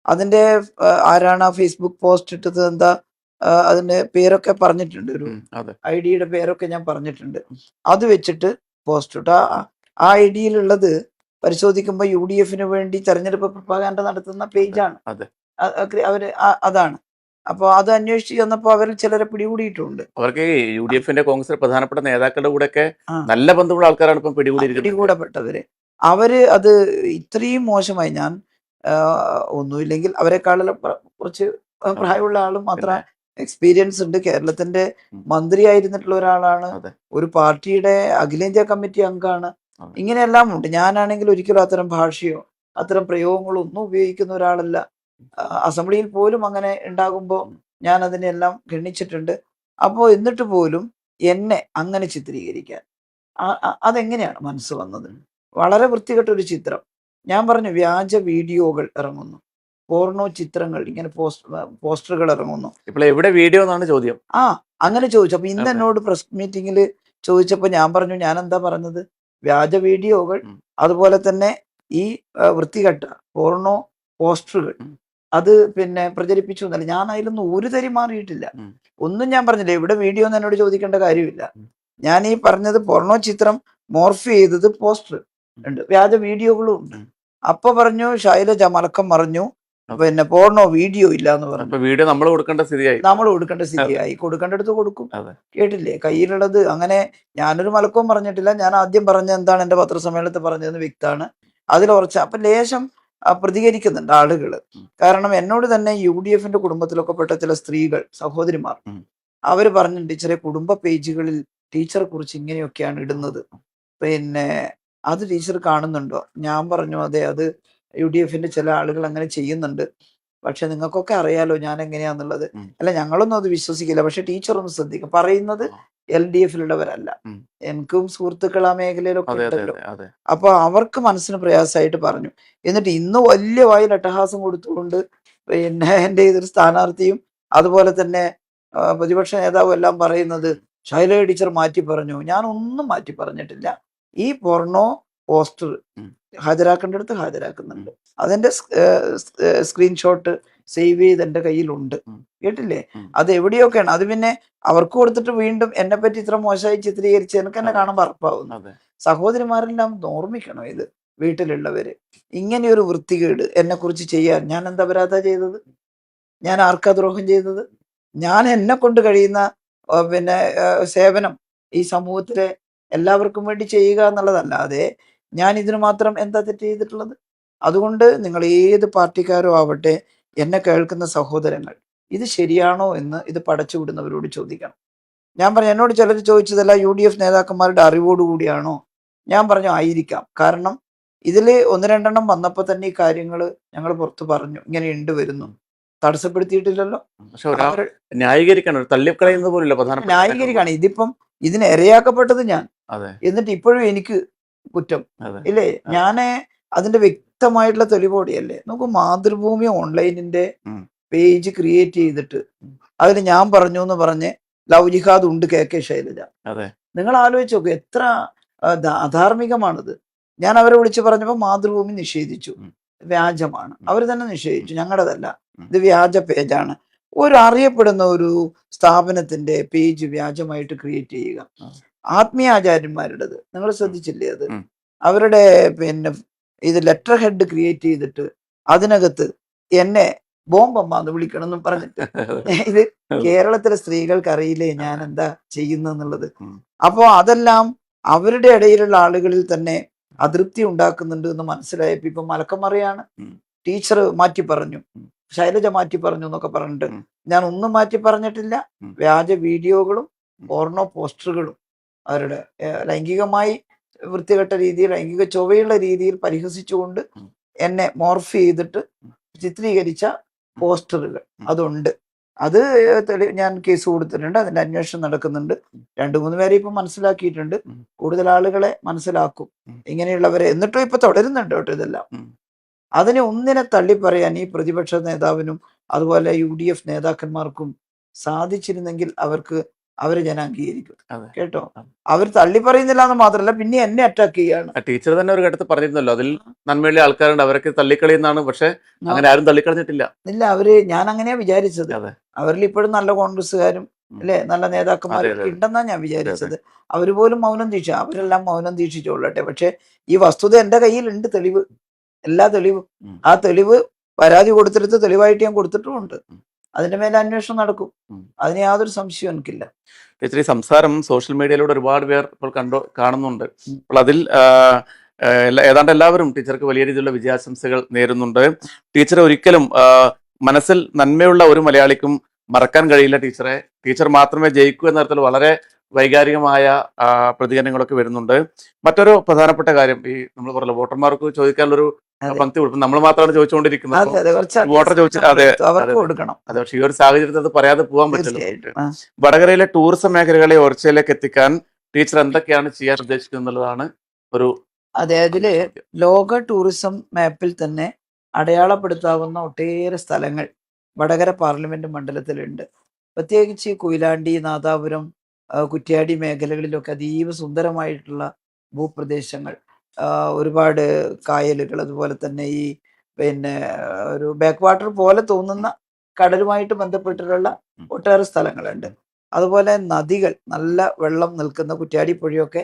അതിന്റെ ആരാണ് ആ ഫേസ്ബുക്ക് പോസ്റ്റ് ഇട്ടത്, എന്താ അതിന്റെ പേരൊക്കെ പറഞ്ഞിട്ടുണ്ട്, ഒരു
അതെ
ഐഡിയുടെ പേരൊക്കെ ഞാൻ പറഞ്ഞിട്ടുണ്ട്. അത് വെച്ചിട്ട് പോസ്റ്റ് ഇട്ടു. ആ ഐഡിയിലുള്ളത് പരിശോധിക്കുമ്പോൾ UDF-ന് വേണ്ടി തെരഞ്ഞെടുപ്പ് പ്രൊപ്പഗാൻഡ നടത്തുന്ന
അതെ
പേജാണ്.
അതെ
അവര് അതാണ്. അപ്പോൾ അത് അന്വേഷിച്ച് ചെന്നപ്പോൾ അവരിൽ ചിലരെ പിടികൂടിയിട്ടുണ്ട്.
അവർക്ക് UDF-ന്റെ കോൺഗ്രസിലെ പ്രധാനപ്പെട്ട നേതാക്കളുടെ കൂടെയൊക്കെ
ആ
നല്ല ബന്ധമുള്ള ആൾക്കാരാണ് ഇപ്പം പിടികൂടിയിരിക്കുന്നത്.
പിടികൂടപ്പെട്ടവര് അവര് അത് ഇത്രയും മോശമായി. ഞാൻ ഒന്നുമില്ലെങ്കിൽ അവരെക്കാളെല്ലാം കുറച്ച്
അതെ
പ്രായമുള്ള ആളും അത്ര
പിന്നെ
എക്സ്പീരിയൻസ് ഉണ്ട്. കേരളത്തിന്റെ
ഉം.
മന്ത്രിയായിരുന്നിട്ടുള്ള ഒരാളാണ്.
അതെ
ഒരു പാർട്ടിയുടെ അഖിലേന്ത്യാ കമ്മിറ്റി അംഗമാണ്.
അതെ
ഇങ്ങനെയെല്ലാം ഉണ്ട്. ഞാനാണെങ്കിൽ ഒരിക്കലും അത്തരം ഭാഷയോ അത്തരം പ്രയോഗങ്ങളോ ഒന്നും ഉപയോഗിക്കുന്ന ഒരാളല്ല. അസംബ്ലിയിൽ പോലും അങ്ങനെ ഉണ്ടാകുമ്പോൾ
ഉം.
ഞാൻ അതിനെല്ലാം ഗണ്ണിച്ചിട്ടുണ്ട്. അപ്പോൾ എന്നിട്ട് പോലും എന്നെ അങ്ങനെ ചിത്രീകരിക്കാൻ അതെങ്ങനെയാണ് മനസ്സ് വന്നത്? വളരെ വൃത്തികെട്ട ഒരു ചിത്രം. ഞാൻ പറഞ്ഞു, വ്യാജ വീഡിയോകൾ ഇറങ്ങുന്നു, പോർണോ ചിത്രങ്ങൾ, ഇങ്ങനെ പോസ്റ്ററുകൾ ഇറങ്ങുന്നു.
ഇപ്പോൾ എവിടെ വീഡിയോ എന്നാണ് ചോദ്യം.
അങ്ങനെ ചോദിച്ചു. അപ്പൊ ഇന്ന്
അതെ
എന്നോട് പ്രസ് മീറ്റിംഗിൽ ചോദിച്ചപ്പോൾ ഞാൻ പറഞ്ഞു, ഞാൻ എന്താ പറഞ്ഞത്, വ്യാജ വീഡിയോകൾ,
ഉം.
അതുപോലെ തന്നെ ഈ വൃത്തികെട്ട പോർണോ പോസ്റ്ററുകൾ
ഉം.
അത് പിന്നെ പ്രചരിപ്പിച്ചു എന്നല്ല. ഞാൻ അതിലൊന്നും ഒരു തരി മാറിയിട്ടില്ല.
ഉം.
ഒന്നും ഞാൻ പറഞ്ഞില്ല. ഇവിടെ വീഡിയോ എന്ന് എന്നോട് ചോദിക്കേണ്ട കാര്യമില്ല.
ഉം.
ഞാൻ ഈ പറഞ്ഞത് പോർണോ ചിത്രം മോർഫ് ചെയ്തത് പോസ്റ്റർ ഉണ്ട്, വ്യാജ വീഡിയോകളും ഉണ്ട്.
ഉം.
അപ്പൊ പറഞ്ഞു ശൈലജ മലക്കം മറിഞ്ഞു,
അപ്പൊ
പിന്നെ പോർണോ വീഡിയോ ഇല്ല എന്ന് പറഞ്ഞു.
വീഡിയോ നമ്മൾ കൊടുക്കേണ്ട സ്ഥിതിയായി.
നമ്മൾ കൊടുക്കേണ്ട
അതെ
സ്ഥിതിയായി. കൊടുക്കേണ്ടടുത്ത് കൊടുക്കും.
അതെ
കേട്ടില്ലേ, കയ്യിലുള്ളത്. അങ്ങനെ ഞാനൊരു മലക്കവും പറഞ്ഞിട്ടില്ല. ഞാൻ ആദ്യം പറഞ്ഞ എന്താണ് എൻ്റെ പത്രസമ്മേളനത്തിൽ പറഞ്ഞതെന്ന് വ്യക്തമാണ്. അതിൽ ഉറച്ച അപ്പൊ ലേശം പ്രതികരിക്കുന്നുണ്ട് ആളുകൾ.
ഉം.
കാരണം എന്നോട് തന്നെ UDF-ന്റെ കുടുംബത്തിലൊക്കെ പെട്ട ചില സ്ത്രീകൾ, സഹോദരിമാർ,
ഉം.
അവർ പറഞ്ഞിട്ടുണ്ട്, ടീച്ചറെ കുടുംബ പേജുകളിൽ ടീച്ചറെ കുറിച്ച് ഇങ്ങനെയൊക്കെയാണ് ഇടുന്നത്, പിന്നെ അത് ടീച്ചർ കാണുന്നുണ്ടോ? ഞാൻ പറഞ്ഞു, അതെ, അത് UDF-ന്റെ ചില ആളുകൾ അങ്ങനെ ചെയ്യുന്നുണ്ട്. പക്ഷെ നിങ്ങൾക്കൊക്കെ അറിയാലോ ഞാൻ എങ്ങനെയാന്നുള്ളത്.
ഉം.
അല്ല, ഞങ്ങളൊന്നും അത് വിശ്വസിക്കില്ല. പക്ഷെ ടീച്ചർ ഒന്ന് ശ്രദ്ധിക്കും. പറയുന്നത്
ആ.
LDF-ലുള്ളവരല്ല.
ഉം.
എനിക്കും സുഹൃത്തുക്കൾ ആ മേഖലയിലൊക്കെ
അതെ അതെ
ഉണ്ടല്ലോ.
അതെ അതെ
അപ്പൊ അവർക്ക് മനസ്സിന് പ്രയാസമായിട്ട് പറഞ്ഞു. എന്നിട്ട് ഇന്ന് വലിയ വായിൽ അട്ടഹാസം കൊടുത്തുകൊണ്ട് പിന്നെ എൻ്റെ എതിർ സ്ഥാനാർത്ഥിയും അതുപോലെ തന്നെ പ്രതിപക്ഷ നേതാവും എല്ലാം പറയുന്നത് ശൈലജ ടീച്ചർ മാറ്റി പറഞ്ഞു. ഞാൻ ഒന്നും മാറ്റി പറഞ്ഞിട്ടില്ല. ഈ പോർണോ പോസ്റ്റർ
ഉം.
ഹാജരാക്കേണ്ടടുത്ത് ഹാജരാക്കുന്നുണ്ട്. അതിന്റെ സ്ക്രീൻഷോട്ട് സേവ് ചെയ്ത് എൻ്റെ കയ്യിലുണ്ട്.
ഉം.
കേട്ടില്ലേ,
ഉം.
അത് എവിടെയൊക്കെയാണ്. അത് പിന്നെ അവർക്ക് കൊടുത്തിട്ട് വീണ്ടും എന്നെ പറ്റി ഇത്ര മോശമായി ചിത്രീകരിച്ച് എനിക്ക് എന്നെ
അതെ
കാണുമ്പോൾ അറപ്പാവുന്നു.
അതെ
സഹോദരിമാരെല്ലാം ഓർമ്മിക്കണം ഇത്. വീട്ടിലുള്ളവര് ഇങ്ങനെയൊരു വൃത്തികേട് എന്നെ കുറിച്ച് ചെയ്യാൻ ഞാൻ എന്താ അപരാധ ചെയ്തത്? ഞാൻ ആർക്കാ ദ്രോഹം ചെയ്തത്? ഞാൻ എന്നെ കൊണ്ട് കഴിയുന്ന പിന്നെ സേവനം ഈ സമൂഹത്തിലെ എല്ലാവർക്കും വേണ്ടി ചെയ്യുക എന്നുള്ളതല്ലാതെ ഞാൻ ഇതിന് മാത്രം എന്താ തെറ്റ് ചെയ്തിട്ടുള്ളത്? അതുകൊണ്ട് നിങ്ങൾ ഏത് പാർട്ടിക്കാരോ ആവട്ടെ, എന്നെ കേൾക്കുന്ന സഹോദരങ്ങൾ, ഇത് ശരിയാണോ എന്ന് ഇത് പടച്ചുവിടുന്നവരോട് ചോദിക്കണം. ഞാൻ പറഞ്ഞു, എന്നോട് ചിലർ ചോദിച്ചതല്ല UDF നേതാക്കന്മാരുടെ അറിവോടുകൂടിയാണോ? ഞാൻ പറഞ്ഞു, ആയിരിക്കാം. കാരണം ഇതിൽ ഒന്ന് രണ്ടെണ്ണം വന്നപ്പോൾ തന്നെ ഈ കാര്യങ്ങൾ ഞങ്ങൾ പുറത്ത് പറഞ്ഞു, ഇങ്ങനെയുണ്ട് വരുന്നു. തടസ്സപ്പെടുത്തിയിട്ടില്ലല്ലോ.
പക്ഷെ ഒരാൾ
അവർ
ന്യായീകരിക്കണം, ഒരു തള്ളിക്കളയുന്നത് പോലില്ല പ്രധാനപ്പെട്ട നേതാക്കൾ പോലും.
ന്യായീകരിക്കുകയാണ്. ഇതിപ്പം ഇതിന് ഇരയാക്കപ്പെട്ടത് ഞാൻ,
അതെ
എന്നിട്ട് ഇപ്പോഴും എനിക്ക് കുറ്റം
അതെ
ഇല്ലേ?
അതെ
ഞാൻ അതിന്റെ വ്യക്തമായിട്ടുള്ള തെളിവോടെയല്ലേ. നമുക്ക് മാതൃഭൂമി ഓൺലൈനിന്റെ
ഉം.
പേജ് ക്രിയേറ്റ് ചെയ്തിട്ട് അതിൽ ഞാൻ പറഞ്ഞു എന്ന് പറഞ്ഞ് ലവ് ജിഹാദ് ഉണ്ട് KK ശൈലജ.
അതെ
നിങ്ങൾ ആലോചിച്ച് നോക്കൂ, എത്ര അധാർമികമാണിത്. ഞാൻ അവരെ വിളിച്ച് പറഞ്ഞപ്പോൾ മാതൃഭൂമി നിഷേധിച്ചു. വ്യാജമാണ്. അവർ തന്നെ നിഷേധിച്ചു. ഞങ്ങളുടേതല്ല, ഇത് വ്യാജ പേജാണ്. ഒരു അറിയപ്പെടുന്ന ഒരു സ്ഥാപനത്തിന്റെ പേജ് വ്യാജമായിട്ട് ക്രിയേറ്റ് ചെയ്യുക. ആത്മീയ ആചാര്യന്മാരുടേത് നിങ്ങൾ ശ്രദ്ധിച്ചില്ലേ? അത് അവരുടെ പിന്നെ ഇത് ലെറ്റർ ഹെഡ് ക്രിയേറ്റ് ചെയ്തിട്ട് അതിനകത്ത് എന്നെ ബോംബമ്മാന്ന് വിളിക്കണം എന്നും പറഞ്ഞിട്ട് ഇത് കേരളത്തിലെ സ്ത്രീകൾക്ക് അറിയില്ലേ ഞാൻ എന്താ ചെയ്യുന്നെന്നുള്ളത്. അപ്പോൾ അതെല്ലാം അവരുടെ ഇടയിലുള്ള ആളുകളിൽ തന്നെ അതൃപ്തി ഉണ്ടാക്കുന്നുണ്ട് എന്ന് മനസ്സിലായപ്പോ ഇപ്പൊ മലക്കമറിയാണ്. ടീച്ചർ മാറ്റി പറഞ്ഞു, ശൈലജ മാറ്റി പറഞ്ഞു എന്നൊക്കെ പറഞ്ഞിട്ട് ഞാൻ ഒന്നും മാറ്റി പറഞ്ഞിട്ടില്ല. വ്യാജ വീഡിയോകളും പോർണോ പോസ്റ്ററുകളും അവരുടെ ലൈംഗികമായി വൃത്തികെട്ട രീതിയിൽ, ലൈംഗിക ചൊവ്വയുള്ള രീതിയിൽ പരിഹസിച്ചുകൊണ്ട് എന്നെ മോർഫ് ചെയ്തിട്ട് ചിത്രീകരിച്ച പോസ്റ്ററുകൾ അതുണ്ട്. അത് ഞാൻ കേസ് കൊടുത്തിട്ടുണ്ട്. അതിന്റെ അന്വേഷണം നടക്കുന്നുണ്ട്. 2-3 പേരെ ഇപ്പൊ മനസ്സിലാക്കിയിട്ടുണ്ട്. കൂടുതൽ ആളുകളെ മനസ്സിലാക്കും ഇങ്ങനെയുള്ളവരെ. എന്നിട്ടും ഇപ്പൊ തുടരുന്നുണ്ട് കേട്ടോ ഇതെല്ലാം. അതിനെ ഒന്നിനെ തള്ളി പറയാൻ ഈ പ്രതിപക്ഷ നേതാവിനും അതുപോലെ UDF നേതാക്കന്മാർക്കും സാധിച്ചിരുന്നെങ്കിൽ അവരെ ഞാൻ അംഗീകരിക്കും കേട്ടോ. അവർ തള്ളി പറയുന്നില്ല എന്ന് മാത്രമല്ല, പിന്നെ എന്നെ അറ്റാക്ക് ചെയ്യാണ്.
ടീച്ചർ തന്നെ ഒരു ഘട്ടത്തിൽ പറഞ്ഞിരുന്നല്ലോ, അതിൽ നന്മയുള്ള ആൾക്കാരുണ്ട്, അവരൊക്കെ തള്ളിക്കളിയെന്നാണ്. പക്ഷെ അങ്ങനെ ആരും തള്ളിക്കളഞ്ഞിട്ടില്ല.
ഇല്ല, ഞാൻ അങ്ങനെയാ വിചാരിച്ചത്. അവരിൽ ഇപ്പോഴും നല്ല കോൺഗ്രസ്സുകാരും അല്ലെ നല്ല നേതാക്കന്മാരൊക്കെ ഉണ്ടെന്നാ ഞാൻ വിചാരിച്ചത്. അവര് പോലും മൗനം ദീക്ഷിച്ചു. അവരെല്ലാം മൗനം ദീക്ഷിച്ചോളട്ടെ. പക്ഷെ ഈ വസ്തുത എന്റെ കയ്യിലുണ്ട്, തെളിവ്, എല്ലാ തെളിവും. ആ തെളിവ് പരാതി കൊടുത്തിടത്ത് തെളിവായിട്ട് ഞാൻ കൊടുത്തിട്ടുമുണ്ട്. അതിന്റെ മേലെ അന്വേഷണം നടക്കും. അതിന് യാതൊരു സംശയവും എനിക്കില്ല.
ടീച്ചർ, ഈ സംസാരം സോഷ്യൽ മീഡിയയിലൂടെ ഒരുപാട് പേർ ഇപ്പോൾ കാണുന്നുണ്ട്. അപ്പോൾ അതിൽ ഏതാണ്ട് എല്ലാവരും ടീച്ചർക്ക് വലിയ രീതിയിലുള്ള വിജയാശംസകൾ നേരുന്നുണ്ട്. ടീച്ചർ ഒരിക്കലും മനസ്സിൽ നന്മയുള്ള ഒരു മലയാളിക്കും മറക്കാൻ കഴിയില്ല ടീച്ചറെ. ടീച്ചർ മാത്രമേ ജയിക്കൂ എന്ന തരത്തിൽ വളരെ വൈകാരികമായ പ്രതികരണങ്ങളൊക്കെ വരുന്നുണ്ട്. മറ്റൊരു പ്രധാനപ്പെട്ട കാര്യം, ഈ നമ്മൾ പറഞ്ഞ വോട്ടർമാർക്ക് ചോദിക്കാനുള്ളൊരു പങ്ക്തി കൊടുക്കും. നമ്മൾ മാത്രമാണ് ചോദിച്ചുകൊണ്ടിരിക്കുന്നത്. വോട്ടർ അതെ, പക്ഷേ ഈ ഒരു സാഹചര്യത്തിൽ അത് പറയാതെ പോകാൻ പറ്റില്ല. വടകരയിലെ ടൂറിസം മേഖലകളെ ഉയർച്ചയിലേക്ക് എത്തിക്കാൻ ടീച്ചർ എന്തൊക്കെയാണ് ചെയ്യാൻ ഉദ്ദേശിക്കുന്നത് എന്നുള്ളതാണ് ഒരു.
അതെ, അതില് ലോക ടൂറിസം മാപ്പിൽ തന്നെ അടയാളപ്പെടുത്താവുന്ന ഒട്ടേറെ സ്ഥലങ്ങൾ വടകര പാർലമെന്റ് മണ്ഡലത്തിലുണ്ട്. പ്രത്യേകിച്ച് കൊയിലാണ്ടി, നാദാപുരം, കുറ്റ്യാടി മേഖലകളിലൊക്കെ അതീവ സുന്ദരമായിട്ടുള്ള ഭൂപ്രദേശങ്ങൾ, ഒരുപാട് കായലുകൾ, അതുപോലെ തന്നെ ഈ പിന്നെ ഒരു ബാക്ക് വാട്ടർ പോലെ തോന്നുന്ന കടലുമായിട്ട് ബന്ധപ്പെട്ടിട്ടുള്ള ഒട്ടേറെ സ്ഥലങ്ങളുണ്ട്. അതുപോലെ നദികൾ, നല്ല വെള്ളം നിൽക്കുന്ന, കുറ്റ്യാടി പുഴയൊക്കെ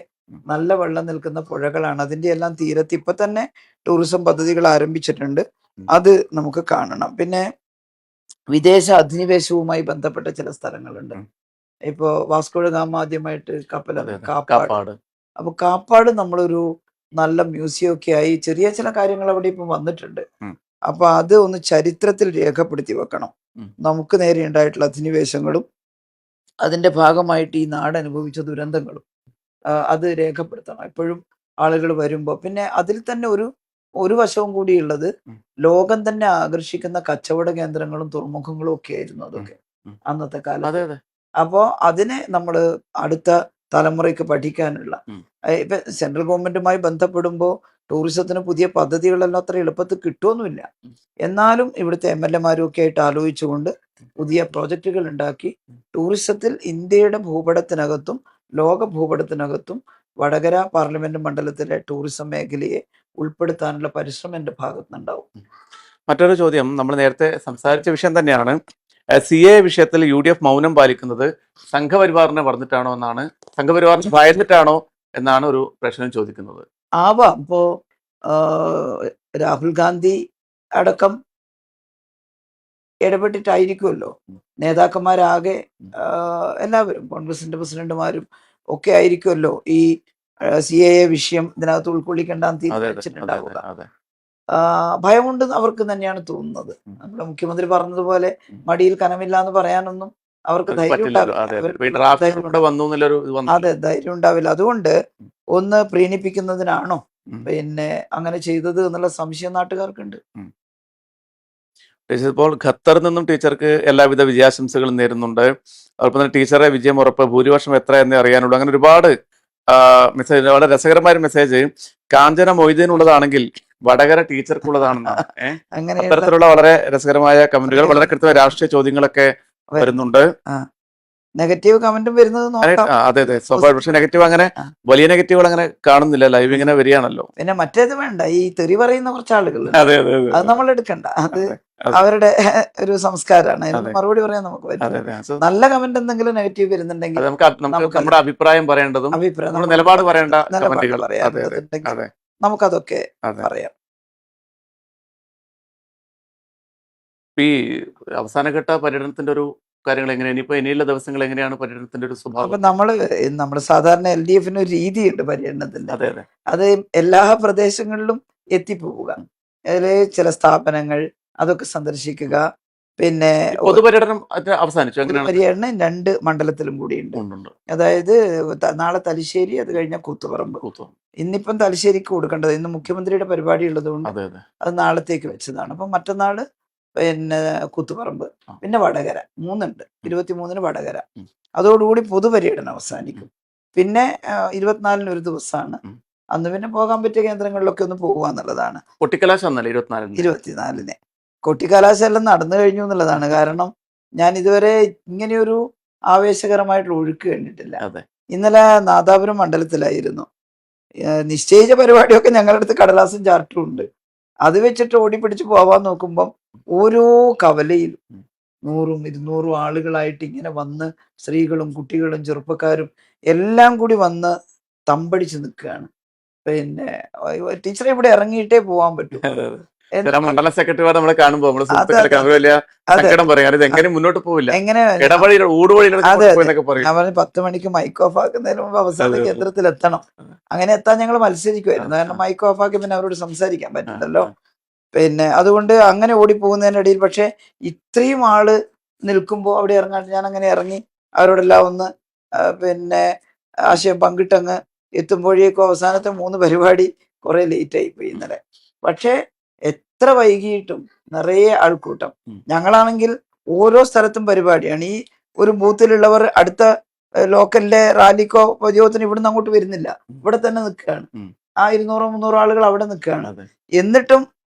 നല്ല വെള്ളം നിൽക്കുന്ന പുഴകളാണ്. അതിന്റെ എല്ലാം തീരത്ത് ഇപ്പൊ തന്നെ ടൂറിസം പദ്ധതികൾ ആരംഭിച്ചിട്ടുണ്ട്. അത് നമുക്ക് കാണണം. പിന്നെ വിദേശ അധിനിവേശവുമായി ബന്ധപ്പെട്ട ചില സ്ഥലങ്ങളുണ്ട്. ഇപ്പോ വാസ്കോ ഡ ഗാമ ആദ്യമായിട്ട് കാപ്പാട്. അപ്പൊ കാപ്പാട് നമ്മളൊരു നല്ല മ്യൂസിയം ഒക്കെ ആയി ചെറിയ ചില കാര്യങ്ങൾ അവിടെ ഇപ്പം വന്നിട്ടുണ്ട്. അപ്പൊ അത് ഒന്ന് ചരിത്രത്തിൽ രേഖപ്പെടുത്തി വെക്കണം. നമുക്ക് നേരെ ഉണ്ടായിട്ടുള്ള അധിനിവേശങ്ങളും അതിന്റെ ഭാഗമായിട്ട് ഈ നാട് അനുഭവിച്ച ദുരന്തങ്ങളും അത് രേഖപ്പെടുത്തണം എപ്പോഴും ആളുകൾ വരുമ്പോൾ. പിന്നെ അതിൽ തന്നെ ഒരു വശവും കൂടിയുള്ളത്, ലോകം തന്നെ ആകർഷിക്കുന്ന കച്ചവട കേന്ദ്രങ്ങളും തുറമുഖങ്ങളും ഒക്കെ ആയിരുന്നു അതൊക്കെ അന്നത്തെ കാലത്ത്. അപ്പോ അതിനെ നമ്മൾ അടുത്ത തലമുറയ്ക്ക് പഠിക്കാനുള്ള, ഇപ്പൊ സെൻട്രൽ ഗവൺമെന്റുമായി ബന്ധപ്പെടുമ്പോൾ ടൂറിസത്തിന് പുതിയ പദ്ധതികളെല്ലാം അത്ര എളുപ്പത്തിൽ കിട്ടുമൊന്നുമില്ല. എന്നാലും ഇവിടുത്തെ MLA-മാരും ഒക്കെ ആയിട്ട് ആലോചിച്ചുകൊണ്ട് പുതിയ പ്രോജക്റ്റുകൾ ഉണ്ടാക്കി ടൂറിസത്തിൽ ഇന്ത്യയുടെ ഭൂപടത്തിനകത്തും ലോക ഭൂപടത്തിനകത്തും വടകര പാർലമെന്റ് മണ്ഡലത്തിലെ ടൂറിസം മേഖലയെ ഉൾപ്പെടുത്താനുള്ള പരിശ്രമം എന്റെ ഭാഗത്തുനിന്നുണ്ടാവും.
മറ്റൊരു ചോദ്യം, നമ്മൾ നേരത്തെ സംസാരിച്ച വിഷയം തന്നെയാണ്. CA വിഷയത്തിൽ UDF മൗനം പാലിക്കുന്നത് സംഘപരിവാറിനെ പറഞ്ഞിട്ടാണോ എന്നാണ്, സംഘപരിവാറിന് ഭയന്നിട്ടാണോ എന്നാണ് ഒരു പ്രശ്നം ചോദിക്കുന്നത്.
ആവാം. ഇപ്പോ രാഹുൽ ഗാന്ധി അടക്കം ഇടപെട്ടിട്ടായിരിക്കുമല്ലോ. നേതാക്കന്മാരാകെ എല്ലാവരും, കോൺഗ്രസിന്റെ പ്രസിഡന്റുമാരും ഒക്കെ ആയിരിക്കുമല്ലോ ഈ CAA വിഷയം ഇതിനകത്ത് ഉൾക്കൊള്ളിക്കേണ്ടെന്ന് തീരുമാനിച്ചിട്ടുണ്ടാവുക. ഭയമുണ്ട് അവർക്ക് തന്നെയാണ് തോന്നുന്നത്. നമ്മുടെ മുഖ്യമന്ത്രി പറഞ്ഞതുപോലെ മടിയിൽ കനമില്ല എന്ന് പറയാനൊന്നും അവർക്ക് ധൈര്യം അതെ, ധൈര്യം ഉണ്ടാവില്ല. അതുകൊണ്ട് ഒന്ന് പ്രീണിപ്പിക്കുന്നതിനാണോ പിന്നെ അങ്ങനെ ചെയ്തത് എന്നുള്ള സംശയം നാട്ടുകാർക്കുണ്ട്.
ഇപ്പോൾ ഖത്തറിൽ നിന്നും ടീച്ചർക്ക് എല്ലാവിധ വിജയാശംസകളും നേരുന്നുണ്ട്. അതുപോലെ തന്നെ ടീച്ചറെ വിജയം ഉറപ്പ്, ഭൂരിപക്ഷം എത്ര എന്ന് അറിയാനുള്ളൂ. അങ്ങനെ ഒരുപാട് മെസ്സേജ്, വളരെ രസകരമായ ഒരു മെസ്സേജ്. കാഞ്ചന മൊയ്തീനുള്ളതാണെങ്കിൽ വടകര ടീച്ചർക്കുള്ളതാണെന്നാണ്. അത്തരത്തിലുള്ള വളരെ രസകരമായ കമന്റുകൾ, വളരെ കൃത്യമായ രാഷ്ട്രീയ ചോദ്യങ്ങളൊക്കെ വരുന്നുണ്ട്.
നെഗറ്റീവ് കമന്റും വരുന്നത് നോക്കാം.
അതെ അതെ സ്വാഭാവികം. പക്ഷെ നെഗറ്റീവ് അങ്ങനെ
ആ.
വലിയ നെഗറ്റീവുകൾ അങ്ങനെ കാണുന്നില്ല. ലൈവ് ഇങ്ങനെ വരികയാണല്ലോ.
പിന്നെ മറ്റേത് വേണ്ട, ഈ തെറി പറയുന്ന കുറച്ച് ആളുകളുണ്ട്,
അതെ അതെ അതെ
അത് നമ്മൾ എടുക്കണ്ട. അത്
അതെ അതെ
അവരുടെ ഒരു സംസ്കാരമാണ്, അതിനൊന്നും
അതെ
മറുപടി പറയാൻ നമുക്ക്
അതെ
പറ്റില്ല.
അതെ So,
നല്ല കമന്റ് എന്തെങ്കിലും നെഗറ്റീവ്
അത്
വരുന്നുണ്ടെങ്കിൽ
നമുക്ക്
നമുക്കത്
നമ്മുടെ അഭിപ്രായം പറയേണ്ടതും
അഭിപ്രായം
നമ്മുടെ
നമ്മൾ
നിലപാട് പറയേണ്ട
നിലപാട്
കമന്റുകൾ. അതെ അതെ
പറയാനുള്ളതുണ്ടെങ്കിൽ
അതെ
നമുക്കതൊക്കെ
അതെ.
പറയാം.
ഈ അവസാനഘട്ട പര്യടനത്തിന്റെ ഒരു കാര്യങ്ങൾ എങ്ങനെയാണ് ഇനിയിപ്പോ ഇനിയുള്ള ദിവസങ്ങൾ എങ്ങനെയാണ് പര്യടനത്തിന്റെ ഒരു
അപ്പൊ
സ്വഭാവം?
നമ്മള് സാധാരണ LDF ഒരു രീതിയുണ്ട് പര്യടനത്തിന്റെ.
അതെ അതെ
അത് എല്ലാ പ്രദേശങ്ങളിലും എത്തിപ്പോവുക,
ഉം.
അതില് ചില സ്ഥാപനങ്ങൾ അതൊക്കെ സന്ദർശിക്കുക. പിന്നെ
ഈ പൊതുപര്യടനം അത് അവസാനിച്ചു എങ്ങനെയാണ്?
പൊതുപര്യടനം 2 മണ്ഡലത്തിലും കൂടിയുണ്ട്.
ഉണ്ട്
അതായത് നാളെ തലശ്ശേരി, അത് കഴിഞ്ഞാൽ കൂത്തുപറമ്പ്.
കൂത്തും.
ഇന്നിപ്പം തലശ്ശേരിക്ക് കൊടുക്കേണ്ടത്, ഇന്ന് മുഖ്യമന്ത്രിയുടെ പരിപാടി ഉള്ളതുകൊണ്ട്
അതെ അതെ
അത് നാളത്തേക്ക് വെച്ചതാണ്. അപ്പം മറ്റന്നാള് പിന്നെ കൂത്തുപറമ്പ്,
ആ.
പിന്നെ വടകര, 3 ഉണ്ട്.
ഉം.
23 വടകര.
ഉം.
അതോടുകൂടി പൊതുപര്യടനം
ഉം.
അവസാനിക്കും. പിന്നെ 24 ഒരു ദിവസമാണ്.
ഉം.
അന്ന് പിന്നെ പോകാൻ പറ്റിയ കേന്ദ്രങ്ങളിലൊക്കെ ഒന്ന് പോകുക എന്നുള്ളതാണ്.
കൊട്ടിക്കലാശം എന്നല്ലേ 24-ന്?
24-ന് കൊട്ടിക്കലാശെല്ലാം നടന്നു കഴിഞ്ഞു എന്നുള്ളതാണ്. കാരണം ഞാൻ ഇതുവരെ ഇങ്ങനെയൊരു ആവേശകരമായിട്ടുള്ള ഒഴുക്ക് കണ്ടിട്ടില്ല.
അതെ
ഇന്നലെ നാദാപുരം മണ്ഡലത്തിലായിരുന്നു. നിശ്ചയിച്ച പരിപാടിയൊക്കെ ഞങ്ങളുടെ അടുത്ത് കടലാസും ചാർട്ടും ഉണ്ട്. അത് വെച്ചിട്ട് ഓടിപ്പിടിച്ച് പോവാൻ നോക്കുമ്പം ഓരോ കവലയിലും
ഉം.
100ഉം 200ഉം ആളുകളായിട്ട് ഇങ്ങനെ വന്ന്, സ്ത്രീകളും കുട്ടികളും ചെറുപ്പക്കാരും എല്ലാം കൂടി വന്ന് തമ്പടിച്ച് നിൽക്കുകയാണ്. പിന്നെ ടീച്ചറെ ഇവിടെ ഇറങ്ങിയിട്ടേ പോവാൻ പറ്റൂ.
അതെ അതെ ചില മണ്ഡലം സെക്രട്ടറിമാർ നമ്മളെ കാണുമ്പോൾ നമ്മുടെ
അതെ
സുഹൃത്തുക്കളൊക്കെ
അതെ
അവർ വലിയ
അതെ
സങ്കടം പറയും. അത്
അതെ.
എങ്ങനെ മുന്നോട്ട് പോവില്ല,
എങ്ങനെ
ഇടവഴിയിലൂടെ ഊടുവഴിയിലൂടെ
അതെ അതെ
പോയെന്നൊക്കെ പറയും.
ഞാൻ പറഞ്ഞ 10 മണിക്ക് മൈക്ക് ഓഫ് ആക്കുന്നതിന് മുമ്പ് അവസാന
അതെ അതെ
കേന്ദ്രത്തിൽ എത്തണം.
അതെ.
അങ്ങനെ എത്താൻ ഞങ്ങൾ
ആ,
മത്സരിക്കുമായിരുന്നു.
ആ,
കാരണം മൈക്ക് ഓഫ് ആക്കി പിന്നെ അവരോട് സംസാരിക്കാൻ
ആ,
പറ്റില്ലല്ലോ.
ആ.
പിന്നെ അതുകൊണ്ട് അങ്ങനെ ഓടിപ്പോകുന്നതിനിടയിൽ പക്ഷെ ഇത്രയും ആള് നിൽക്കുമ്പോൾ അവിടെ ഇറങ്ങാണ്ട് ഞാൻ അങ്ങനെ ഇറങ്ങി അവരോടെല്ലാം ഒന്ന് പിന്നെ ആശയം പങ്കിട്ടങ്ങ് എത്തുമ്പോഴേക്കും അവസാനത്തെ 3 പരിപാടി കുറെ ലേറ്റ് ആയി പോയി ഇന്നലെ. പക്ഷേ എത്ര വൈകിയിട്ടും നിറയെ ആൾക്കൂട്ടം.
ഉം.
ഞങ്ങളാണെങ്കിൽ ഓരോ സ്ഥലത്തും പരിപാടിയാണ്. ഈ ഒരു ബൂത്തിലുള്ളവർ അടുത്ത ലോക്കലിലെ റാലിക്കോ പൊതുയോഗത്തിന് ഇവിടുന്ന് അങ്ങോട്ട് വരുന്നില്ല,
ഉം.
ഇവിടെ തന്നെ നിൽക്കുകയാണ്.
ഉം.
ആ 200-300 ആളുകൾ അവിടെ നിൽക്കുകയാണ്.
അതെ
എന്നിട്ടും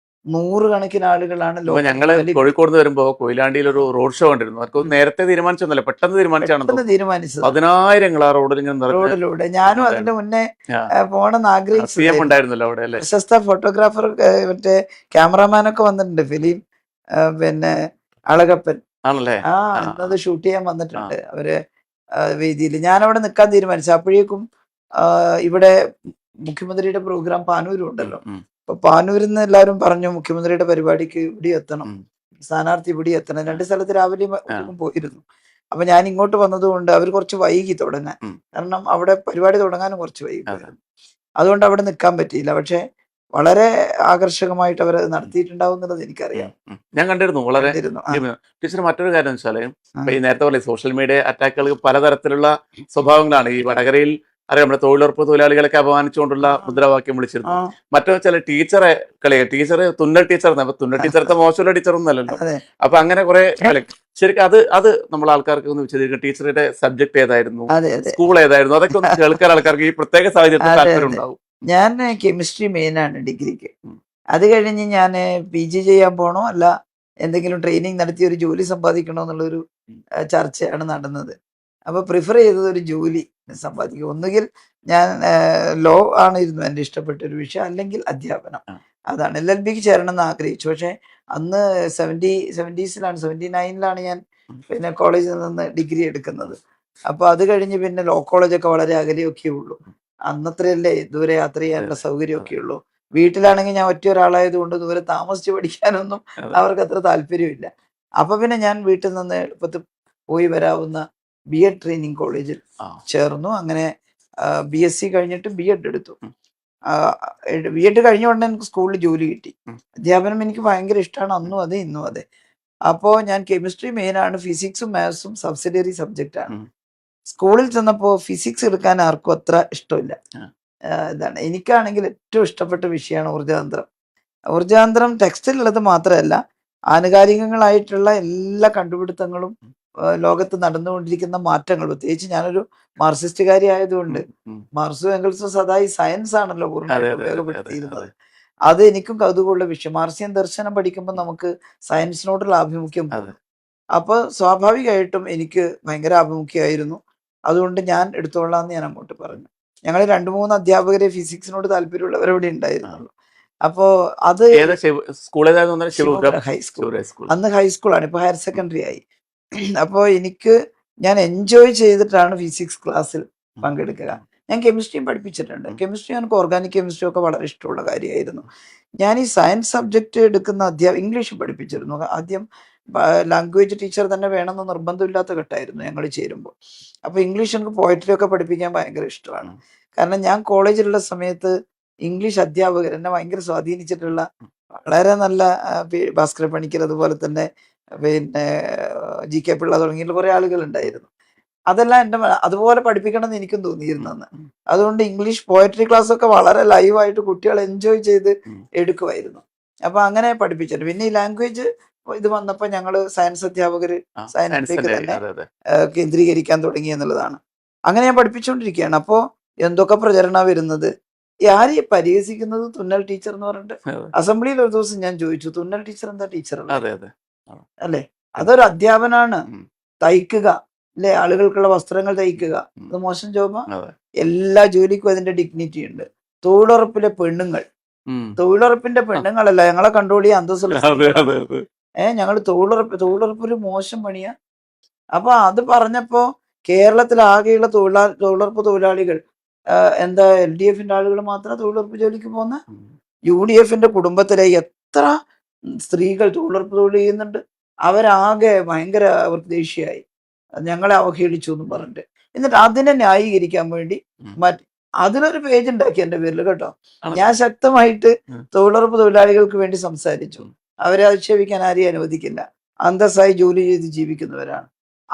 100 കണക്കിന് ആളുകളാണ്
ഇപ്പൊ
ലോക്കൽ
ഞങ്ങള്
റാലി
കോഴിക്കോട് നിന്ന് വരുമ്പോ കൊയിലാണ്ടിയിൽ ഒരു റോഡ് ഷോ കണ്ടിരുന്നു. അവർക്ക് നേരത്തെ തീരുമാനിച്ചൊന്നുമല്ല, പെട്ടെന്ന് തീരുമാനിച്ചാണെന്ന്
പെട്ടെന്ന്
തോന്നുന്നു.
തീരുമാനിച്ചതാണ്
10,000 ആ റോഡിൽ ഇങ്ങനെ നിറഞ്ഞ്
റോഡിലൂടെ. ഞാനും അതിന്റെ
ഉണ്ടായിരുന്നു.
മുന്നേ
ആ
പോണെന്ന്
CM
ആഗ്രഹിച്ചതായിരുന്നു.
ഉണ്ടായിരുന്നല്ലോ അവിടെ അല്ലേ?
പ്രശസ്ത ഫോട്ടോഗ്രാഫർ മറ്റേ ക്യാമറാമാനൊക്കെ വന്നിട്ടുണ്ട്, ഫിലിം പിന്നെ അളകപ്പൻ.
ആണല്ലേ?
ആ
ആ
ഇന്നത് ഷൂട്ട് ചെയ്യാൻ
ആ
വന്നിട്ടുണ്ട് അവര് വേദിയിൽ. ഞാനവിടെ നിൽക്കാൻ തീരുമാനിച്ചു. അപ്പോഴേക്കും ഇവിടെ മുഖ്യമന്ത്രിയുടെ പ്രോഗ്രാം പാനൂരും
ഉം,
ഉണ്ടല്ലോ.
ഉം,
അപ്പൊ പാനൂരിൽ നിന്ന് എല്ലാവരും പറഞ്ഞു മുഖ്യമന്ത്രിയുടെ പരിപാടിക്ക് ഇവിടെ എത്തണം,
ഉം.
സ്ഥാനാർത്ഥി ഇവിടെ എത്തണം.
ആ,
2 സ്ഥലത്ത് രാവിലെയും
ആ,
ഉച്ചയ്ക്കും പോയിരുന്നു. അപ്പൊ ഞാൻ ഇങ്ങോട്ട് വന്നതുകൊണ്ട് അവർ കുറച്ച് വൈകി തുടങ്ങാൻ.
ഉം.
കാരണം അവിടെ പരിപാടി തുടങ്ങാനും കുറച്ച് വൈകി
അതെ
പോയിരുന്നു. അതുകൊണ്ട് അവിടെ നിൽക്കാൻ പറ്റിയില്ല. പക്ഷെ വളരെ ആകർഷകമായിട്ട് അവർ
ഉം,
നടത്തിയിട്ടുണ്ടാവും എന്നുള്ളത്
ഉം,
എനിക്കറിയാം.
ഉം. ഞാൻ കണ്ടിരുന്നു വളരെ
കണ്ടിരുന്നു.
ടീച്ചർ മറ്റൊരു കാര്യം എന്ന് വെച്ചാല്
ആ,
ഇപ്പൊ ഈ നേരത്തെ പോലെ സോഷ്യൽ മീഡിയ അറ്റാക്കുകൾ പലതരത്തിലുള്ള സ്വഭാവങ്ങളാണ്. ഈ വടകരയിൽ അറിയാം, നമ്മുടെ തൊഴിലുറപ്പ് തൊഴിലാളികളൊക്കെ അപമാനിച്ചുകൊണ്ടുള്ള
ആ,
മുദ്രാവാക്യം
ആ,
വിളിച്ചിരുന്നു. മറ്റോ ചില ടീച്ചറെ ടീച്ചർ തുന്നൽ ടീച്ചർ, അപ്പൊ തുന്നൽ ടീച്ചറത്തെ മോശമുള്ള ടീച്ചറൊന്നും അല്ലല്ലോ.
അതെ
അപ്പൊ അങ്ങനെ കുറെ ശരിക്കും അത് നമ്മൾ ആൾക്കാർക്ക് ഒന്ന് വിശദീകരിക്കും. ടീച്ചറുടെ സബ്ജക്ട് ഏതായിരുന്നു,
അതെ അതെ
സ്കൂൾ ഏതായിരുന്നു, അതൊക്കെ ഒന്ന് കേൾക്കാൻ ആൾക്കാർക്ക് ഈ പ്രത്യേക സാഹചര്യത്തിൽ
അതെ
താല്പര്യം
അതെ
ഉണ്ടാവും.
ഞാൻ കെമിസ്ട്രി മെയിനാണ് ഡിഗ്രിക്ക്.
ഉം,
അത് കഴിഞ്ഞ് ഞാൻ PG ചെയ്യാൻ പോണോ അല്ല എന്തെങ്കിലും ട്രെയിനിങ് നടത്തി ഒരു ജോലി സമ്പാദിക്കണോ എന്നുള്ളൊരു
ഉം,
ചർച്ചയാണ് നടന്നത്. അപ്പോൾ പ്രിഫർ ചെയ്തത് ഒരു ജോലി സമ്പാദിക്കുക. ഒന്നുകിൽ ഞാൻ ലോ ആണിരുന്നു എൻ്റെ ഇഷ്ടപ്പെട്ട ഒരു വിഷയം, അല്ലെങ്കിൽ അധ്യാപനം.
ആ,
അതാണ് LLBക്ക് ചേരണം എന്ന് ആഗ്രഹിച്ചു. പക്ഷേ അന്ന് 79-ലാണ് ഞാൻ
ഉം,
പിന്നെ കോളേജിൽ നിന്ന് ഡിഗ്രി എടുക്കുന്നത്. അപ്പോൾ അത് കഴിഞ്ഞ് പിന്നെ ലോ കോളേജൊക്കെ വളരെ അകലെയൊക്കെ ഉള്ളൂ.
ഉം.
അന്നത്രയല്ലേ ദൂരെ യാത്ര
അതെ
ചെയ്യാനുള്ള
അതെ
സൗകര്യമൊക്കെ
അതെ
ഉള്ളൂ. വീട്ടിലാണെങ്കിൽ ഞാൻ ഒറ്റ ഒരാളായത് കൊണ്ട് ദൂരെ താമസിച്ച് പഠിക്കാനൊന്നും
അതെ
അവർക്ക് അത്ര താല്പര്യമില്ല. അപ്പൊ പിന്നെ ഞാൻ വീട്ടിൽ നിന്ന് എളുപ്പത്തിൽ പോയി വരാവുന്ന BEd ട്രെയിനിങ് കോളേജിൽ
ആ
ചേർന്നു. അങ്ങനെ BSc കഴിഞ്ഞിട്ട് BEd എടുത്തു.
ഉം,
BEd കഴിഞ്ഞ ഉടനെ എനിക്ക് സ്കൂളിൽ ജോലി കിട്ടി.
ഉം,
അധ്യാപനം എനിക്ക് ഭയങ്കര ഇഷ്ടമാണ്,
ഉം,
അന്നും അതെ ഇന്നും അതെ. അപ്പോൾ ഞാൻ കെമിസ്ട്രി മെയിനാണ്, ഫിസിക്സും മാത്സും സബ്സിഡിയറി സബ്ജക്റ്റാണ്.
ഉം,
സ്കൂളിൽ ചെന്നപ്പോൾ ഫിസിക്സ് എടുക്കാൻ ആർക്കും അത്ര ഇഷ്ടമില്ല.
ആ,
ഇതാണ്. എനിക്കാണെങ്കിൽ ഏറ്റവും ഇഷ്ടപ്പെട്ട വിഷയമാണ് ഊർജ്ജതന്ത്രം. ഊർജ്ജതന്ത്രം ടെക്സ്റ്റിലുള്ളത് മാത്രമല്ല, ആനുകാലികങ്ങളായിട്ടുള്ള എല്ലാ കണ്ടുപിടുത്തങ്ങളും
ഉം,
ലോകത്ത് നടന്നുകൊണ്ടിരിക്കുന്ന മാറ്റങ്ങൾ, പ്രത്യേകിച്ച് ഞാനൊരു മാർക്സിസ്റ്റുകാരി ആയതുകൊണ്ട്
ഉം, ഉം.
മാർക്സും എംഗൽസും സദാ ഈ സയൻസ് ആണല്ലോ
അതെ
പൂർണ്ണമായിട്ട്
അതെ അതെ അതെ അതെ
ഉപയോഗപ്പെടുത്തിയിരുന്നത്. അത് എനിക്കും കൗതുകമുള്ള വിഷയം. മാർക്സിയൻ ദർശനം പഠിക്കുമ്പോൾ നമുക്ക് സയൻസിനോടുള്ള ആഭിമുഖ്യം
അതെ
കൂടും. അപ്പോൾ സ്വാഭാവികമായിട്ടും എനിക്ക് ഭയങ്കര ആഭിമുഖ്യമായിരുന്നു. അതുകൊണ്ട് ഞാൻ എടുത്തോളാം എന്ന് ഞാൻ അങ്ങോട്ട് പറഞ്ഞു. ഞങ്ങൾ 2-3 അധ്യാപകരെ ഫിസിക്സിനോട് താല്പര്യമുള്ളവരവിടെ ഉണ്ടായിരുന്നുള്ളൂ. അപ്പോൾ അത്
ഏതാ സ്കൂൾ ഏതായിരുന്നു പറഞ്ഞത്?
ശിവപുരം ഹൈസ്കൂൾ.
ശിവപുരം ഹൈസ്കൂൾ.
അന്ന് ഹൈസ്കൂളാണ്, ഇപ്പോൾ ഹയർ സെക്കൻഡറി ആയി. അപ്പോൾ ഞാൻ എൻജോയ് ചെയ്തിട്ടാണ് ഫിസിക്സ് ക്ലാസ്സിൽ പങ്കെടുക്കുക. ഞാൻ കെമിസ്ട്രിയും പഠിപ്പിച്ചിട്ടുണ്ട്. കെമിസ്ട്രി എനിക്ക് ഓർഗാനിക് കെമിസ്ട്രി ഒക്കെ വളരെ ഇഷ്ടമുള്ള കാര്യമായിരുന്നു. ഞാൻ ഈ സയൻസ് സബ്ജക്റ്റ് എടുക്കുന്ന ഇംഗ്ലീഷ് പഠിപ്പിച്ചിരുന്നു. ആദ്യം ലാംഗ്വേജ് ടീച്ചർ തന്നെ വേണമെന്ന് നിർബന്ധമില്ലാത്ത ഘട്ടമായിരുന്നു ഞങ്ങൾ ചേരുമ്പോൾ. അപ്പോൾ ഇംഗ്ലീഷ് എനിക്ക് പോയട്രി ഒക്കെ പഠിപ്പിക്കാൻ ഭയങ്കര ഇഷ്ടമാണ്. കാരണം ഞാൻ കോളേജിലുള്ള സമയത്ത് ഇംഗ്ലീഷ് അധ്യാപകർ എന്നെ ഭയങ്കര സ്വാധീനിച്ചിട്ടുള്ള വളരെ നല്ല ഭാസ്കര പണിക്കർ, അതുപോലെ തന്നെ പിന്നെ GK പിള്ള തുടങ്ങിയിട്ടുള്ള കുറേ ആളുകൾ ഉണ്ടായിരുന്നു. അതെല്ലാം അതുപോലെ പഠിപ്പിക്കണം എന്ന് എനിക്കും തോന്നിയിരുന്നു അന്ന്. അതുകൊണ്ട് ഇംഗ്ലീഷ് പോയട്രി ക്ലാസ് ഒക്കെ വളരെ ലൈവായിട്ട് കുട്ടികൾ എൻജോയ് ചെയ്ത് എടുക്കുമായിരുന്നു. അപ്പൊ അങ്ങനെ പഠിപ്പിച്ചിട്ടുണ്ട്. പിന്നെ ഈ ലാംഗ്വേജ് ഇത് വന്നപ്പോൾ ഞങ്ങൾ സയൻസ് അധ്യാപകർ സയൻസിലേക്ക് തന്നെ കേന്ദ്രീകരിക്കാൻ തുടങ്ങി എന്നുള്ളതാണ്. അങ്ങനെ ഞാൻ പഠിപ്പിച്ചുകൊണ്ടിരിക്കുകയാണ്. അപ്പോൾ എന്തൊക്കെ പ്രചരണ വരുന്നത്, ആര് പരിഹസിക്കുന്നത് തുന്നൽ ടീച്ചർ എന്ന് പറഞ്ഞിട്ട്. അസംബ്ലിയിൽ ഒരു ദിവസം ഞാൻ ചോദിച്ചു, തുന്നൽ ടീച്ചർ എന്താ ടീച്ചർ അല്ലേ? അതൊരു അധ്യാപനാണ്. തയ്ക്കുക അല്ലെ, ആളുകൾക്കുള്ള വസ്ത്രങ്ങൾ തയ്ക്കുക, അത് മോശം ജോബാ? എല്ലാ ജോലിക്കും അതിന്റെ ഡിഗ്നിറ്റി ഉണ്ട്. തൊഴിലുറപ്പിലെ പെണ്ണുങ്ങൾ, തൊഴിലുറപ്പിന്റെ പെണ്ണുങ്ങളല്ല ഞങ്ങളെ കൺട്രോൾ ചെയ്യാൻ അന്തസ്സുള്ള ഞങ്ങൾ തൊഴിലുറപ്പ് ഒരു മോശം പണിയാ. അപ്പൊ അത് പറഞ്ഞപ്പോ കേരളത്തിലാകെയുള്ള തൊഴിലുറപ്പ് തൊഴിലാളികൾ എന്താ LDFന്റെ ആളുകൾ മാത്രം തൊഴിലുറപ്പ് ജോലിക്ക് പോകുന്ന? UDFന്റെ കുടുംബത്തിലെ എത്ര സ്ത്രീകൾ തൊഴിലുറപ്പ് തൊഴിൽ ചെയ്യുന്നുണ്ട്. അവരാകെ ഭയങ്കര അവർക്ക് ദേഷ്യമായി, ഞങ്ങളെ അവഹേളിച്ചു എന്ന് പറഞ്ഞിട്ട്. എന്നിട്ട് അതിനെ ന്യായീകരിക്കാൻ വേണ്ടി അതിനൊരു പേജ് ഉണ്ടാക്കി എൻ്റെ പേരിൽ കേട്ടോ. ഞാൻ ശക്തമായിട്ട് തൊഴിലുറപ്പ് തൊഴിലാളികൾക്ക് വേണ്ടി സംസാരിച്ചു. അവരെ അധിക്ഷേപിക്കാൻ ആരെയും അനുവദിക്കില്ല, അന്തസ്സായി ജോലി ചെയ്ത് ജീവിക്കുന്നവരാണ്.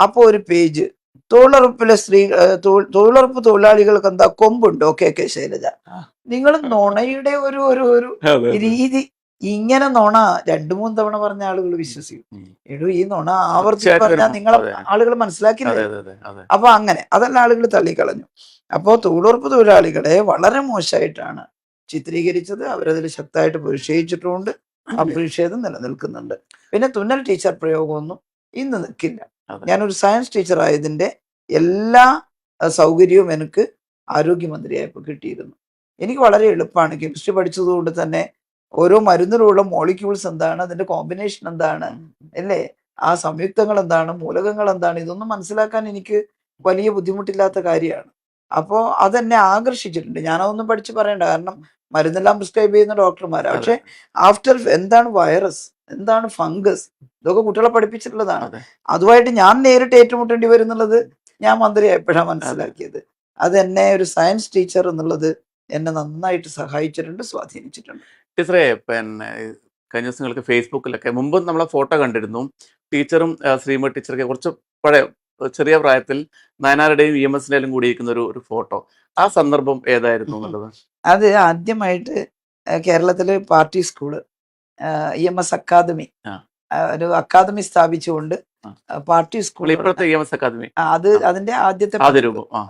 അപ്പോൾ ഒരു പേജ്, തൊഴിലുറപ്പിലെ തൊഴിലുറപ്പ് തൊഴിലാളികൾക്ക് എന്താ കൊമ്പുണ്ടോ? KK ശൈലജ, നിങ്ങൾ നുണയുടെ ഒരു രീതി, ഇങ്ങനെ നുണ 2-3 തവണ പറഞ്ഞ ആളുകൾ വിശ്വസിക്കും. ഈ നുണ ആവർത്തിച്ച് പറഞ്ഞാൽ നിങ്ങളെ ആളുകൾ മനസ്സിലാക്കില്ലേ? അപ്പൊ അങ്ങനെ അതെല്ലാം ആളുകൾ തള്ളിക്കളഞ്ഞു. അപ്പോൾ തൊഴിലുറപ്പ് തൊഴിലാളികളെ വളരെ മോശമായിട്ടാണ് ചിത്രീകരിച്ചത്. അവരതിൽ ശക്തമായിട്ട് പ്രതിഷേധിച്ചിട്ടുമുണ്ട്. ആ പ്രതിഷേധം നിലനിൽക്കുന്നുണ്ട്. പിന്നെ തുന്നൽ ടീച്ചർ പ്രയോഗമൊന്നും ഇന്ന് നിൽക്കില്ല. ഞാനൊരു സയൻസ് ടീച്ചർ ആയതിൻ്റെ എല്ലാ സൗകര്യവും എനിക്ക് ആരോഗ്യമന്ത്രിയായപ്പോൾ കിട്ടിയിരുന്നു. എനിക്ക് വളരെ എളുപ്പമാണ്. കെമിസ്ട്രി പഠിച്ചതുകൊണ്ട് തന്നെ ഓരോ മരുന്നിലുള്ള മോളിക്യൂൾസ് എന്താണ്, അതിന്റെ കോമ്പിനേഷൻ എന്താണ്, അല്ലേ, ആ സംയുക്തങ്ങൾ എന്താണ്, മൂലകങ്ങൾ എന്താണ്, ഇതൊന്നും മനസ്സിലാക്കാൻ എനിക്ക് വലിയ ബുദ്ധിമുട്ടില്ലാത്ത കാര്യമാണ്. അപ്പോൾ അതെന്നെ ആകർഷിച്ചിട്ടുണ്ട്. ഞാനതൊന്നും പഠിച്ച് പറയണ്ട, കാരണം മരുന്നെല്ലാം പ്രിസ്ക്രൈബ് ചെയ്യുന്ന ഡോക്ടർമാരാണ്. പക്ഷെ ആഫ്റ്റർ എന്താണ് വൈറസ്, എന്താണ് ഫംഗസ്, ഇതൊക്കെ കുട്ടികളെ പഠിപ്പിച്ചിട്ടുള്ളതാണ്. അതുമായിട്ട് ഞാൻ നേരിട്ട് ഏറ്റുമുട്ടേണ്ടി വരുന്നുള്ളത് ഞാൻ മന്ത്രിയായപ്പോഴാണ് മനസ്സിലാക്കിയത്. അതെന്നെ ഒരു സയൻസ് ടീച്ചർ എന്നുള്ളത് എന്നെ നന്നായിട്ട് സഹായിച്ചിട്ടുണ്ട്, സ്വാധീനിച്ചിട്ടുണ്ട്.
ടീച്ചറെ, പിന്നെ കഴിഞ്ഞ ദിവസങ്ങൾക്ക് ഫേസ്ബുക്കിലൊക്കെ മുമ്പ് നമ്മളെ ഫോട്ടോ കണ്ടിരുന്നു. ടീച്ചറും ശ്രീമതി ടീച്ചറൊക്കെ കുറച്ച് പഴയ ചെറിയ പ്രായത്തിൽ നയനാരുടെയും EMSന്റെയും കൂടിയിരിക്കുന്ന ഒരു ഫോട്ടോ. ആ സന്ദർഭം ഏതായിരുന്നു എന്നുള്ളത്?
അത് ആദ്യമായിട്ട് കേരളത്തില് പാർട്ടി സ്കൂള് EMS അക്കാദമി, ഒരു അക്കാദമി സ്ഥാപിച്ചുകൊണ്ട് പാർട്ടി സ്കൂൾ,
ഇപ്പോഴത്തെ EMS അക്കാദമി,
അതിന്റെ ആദ്യത്തെ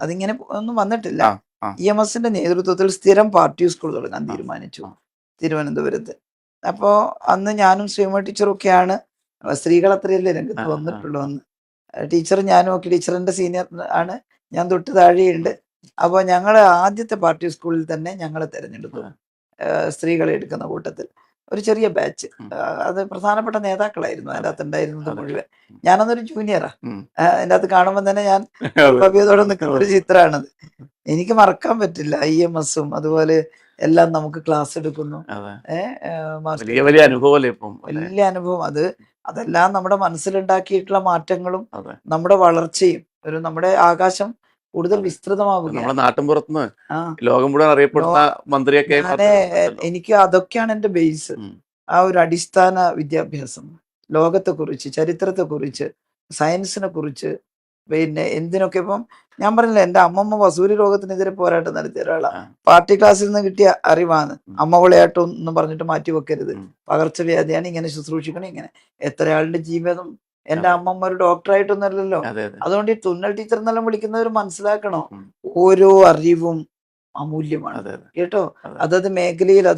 അതിങ്ങനെ ഒന്നും വന്നിട്ടില്ല. EMSന്റെ നേതൃത്വത്തിൽ സ്ഥിരം പാർട്ടി സ്കൂൾ തുടങ്ങാൻ തീരുമാനിച്ചു തിരുവനന്തപുരത്ത്. അപ്പോൾ അന്ന് ഞാനും ശ്രീമതി ടീച്ചറും ഒക്കെയാണ്, സ്ത്രീകൾ അത്രയല്ലേ രംഗത്ത് വന്നിട്ടുള്ളതെന്ന്. ടീച്ചർ ഞാനും ഒക്കെ, ടീച്ചറിന്റെ സീനിയർ ആണ്, ഞാൻ തൊട്ട് താഴെയുണ്ട്. അപ്പോൾ ഞങ്ങൾ ആദ്യത്തെ പാർട്ടി സ്കൂളിൽ തന്നെ ഞങ്ങൾ തിരഞ്ഞെടുത്തു, സ്ത്രീകളെ എടുക്കുന്ന കൂട്ടത്തിൽ ഒരു ചെറിയ ബാച്ച്. അത് പ്രധാനപ്പെട്ട നേതാക്കളായിരുന്നു അതിനകത്ത് ഉണ്ടായിരുന്നത് മുഴുവൻ. ഞാനന്നൊരു ജൂനിയറാ. അതിൻ്റെ അകത്ത് കാണുമ്പോൾ തന്നെ ഞാൻ ഭവ്യതയോടെ നിൽക്കുന്ന ഒരു ചിത്രമാണത്. എനിക്ക് മറക്കാൻ പറ്റില്ല. EMSും അതുപോലെ എല്ലാം നമുക്ക് ക്ലാസ് എടുക്കുന്നു.
വലിയ
അനുഭവം. അതെല്ലാം നമ്മുടെ മനസ്സിലുണ്ടാക്കിയിട്ടുള്ള മാറ്റങ്ങളും നമ്മുടെ വളർച്ചയും നമ്മുടെ ആകാശം കൂടുതൽ വിസ്തൃതമാവുകയാണ്.
നാട്ടിൻപുറത്തുനിന്ന് ലോകം മുഴുവൻ അറിയപ്പെടുന്ന മന്ത്രിയൊക്കെ
എനിക്ക് അതൊക്കെയാണ് എൻ്റെ ബേസ്. ആ ഒരു അടിസ്ഥാന വിദ്യാഭ്യാസം, ലോകത്തെക്കുറിച്ച്, ചരിത്രത്തെക്കുറിച്ച്, സയൻസിനെ കുറിച്ച്, പിന്നെ എന്തിനൊക്കെ. ഇപ്പം ഞാൻ പറഞ്ഞില്ല, എൻ്റെ അമ്മമ്മ വസൂരി രോഗത്തിനെതിരെ പോരാട്ടം നടത്തിയ ഒരാളാണ്. പാർട്ടി ക്ലാസ്സിൽ നിന്ന് കിട്ടിയ അറിവാണ്. അമ്മ വിളയാട്ടം എന്ന് പറഞ്ഞിട്ട് മാറ്റി വെക്കരുത്, പകർച്ചവ്യാധിയാണ്, ഇങ്ങനെ ശുശ്രൂഷിക്കണം, ഇങ്ങനെ. എത്രയാളുടെ ജീവിതം. എൻ്റെ അമ്മമ്മ ഒരു ഡോക്ടറായിട്ടൊന്നുമല്ലല്ലോ. അതുകൊണ്ട് ഈ തുന്നൽ ടീച്ചർ എന്നെല്ലാം വിളിക്കുന്നവർ മനസ്സിലാക്കണോ, ഓരോ അറിവും അമൂല്യമാണ് കേട്ടോ. അതത് മേഖലയിൽ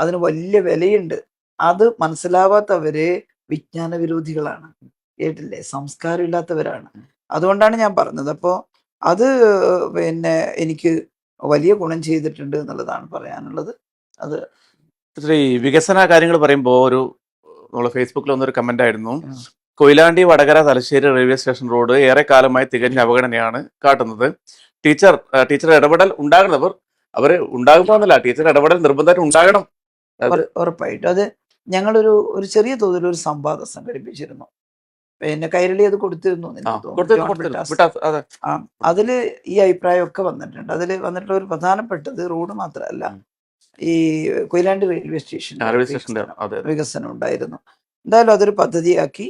അതിന് വലിയ വിലയുണ്ട്. അത് മനസ്സിലാവാത്തവര് വിജ്ഞാന വിരോധികളാണ് കേട്ടില്ലേ, സംസ്കാരം ഇല്ലാത്തവരാണ്. അതുകൊണ്ടാണ് ഞാൻ പറഞ്ഞത്. അപ്പോൾ അത് പിന്നെ എനിക്ക് വലിയ ഗുണം ചെയ്തിട്ടുണ്ട് എന്നുള്ളതാണ് പറയാനുള്ളത്. അത്
ഈ വികസന കാര്യങ്ങൾ പറയുമ്പോൾ നമ്മൾ ഫേസ്ബുക്കിൽ വന്നൊരു കമന്റ് ആയിരുന്നു,
ഉം.
Koyilandy Vadakara Thalassery railway station road ഏറെ കാലമായി തികഞ്ഞ അവഗണനയാണ് കാട്ടുന്നത്. ടീച്ചർ ഇടപെടൽ ഉണ്ടാകുന്നവർ അവർ ഉണ്ടാകുമ്പോന്നല്ല, ടീച്ചർ ഇടപെടൽ നിർബന്ധമായിട്ട് ഉണ്ടാകണം. അത്
ഉറപ്പായിട്ടും അത് ഞങ്ങളൊരു ചെറിയ തോതിൽ ഒരു സംവാദം സംഘടിപ്പിച്ചിരുന്നു. പിന്നെ കൈരളി അത് കൊടുത്തിരുന്നു എന്ന് എനിക്ക് തോന്നുന്നു. ജോൺ ബ്രിട്ടാസ്.
അതെ.
ആ, അതില് ഈ അഭിപ്രായമൊക്കെ വന്നിട്ടുണ്ട്. അതിൽ വന്നിട്ടുള്ള ഒരു പ്രധാനപ്പെട്ടത് റോഡ് മാത്രമല്ല, ഈ കൊയിലാണ്ടി റെയിൽവേ
റെയിൽവേ സ്റ്റേഷന്റെ
വികസനം ഉണ്ടായിരുന്നു. എന്തായാലും അതൊരു പദ്ധതിയാക്കി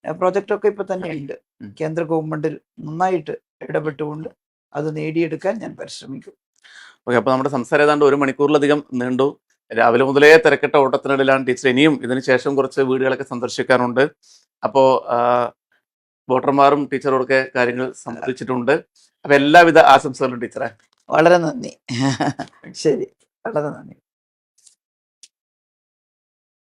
പ്രോജക്റ്റൊക്കെ ഇപ്പൊ തന്നെ ഉണ്ട്. കേന്ദ്ര ഗവൺമെന്റിൽ നന്നായിട്ട് ഇടപെട്ടുകൊണ്ട് അത് നേടിയെടുക്കാൻ ഞാൻ പരിശ്രമിക്കും.
ഓക്കെ, അപ്പൊ നമ്മുടെ സംസാരം ഏതാണ്ട് 1 മണിക്കൂറിലധികം നീണ്ടു. രാവിലെ മുതലേ തിരക്കിട്ട ഓട്ടത്തിനിടയിലാണ് ടീച്ചർ. ഇനിയും ഇതിന് ശേഷം കുറച്ച് വീടുകളൊക്കെ സന്ദർശിക്കാനുണ്ട്. അപ്പോൾ വോട്ടർമാരും ടീച്ചറോടൊക്കെ കാര്യങ്ങൾ സംബന്ധിച്ചിട്ടുണ്ട്. അപ്പൊ എല്ലാവിധ ആശംസകളും ടീച്ചറെ.
വളരെ നന്ദി. ശരി, വളരെ നന്ദി.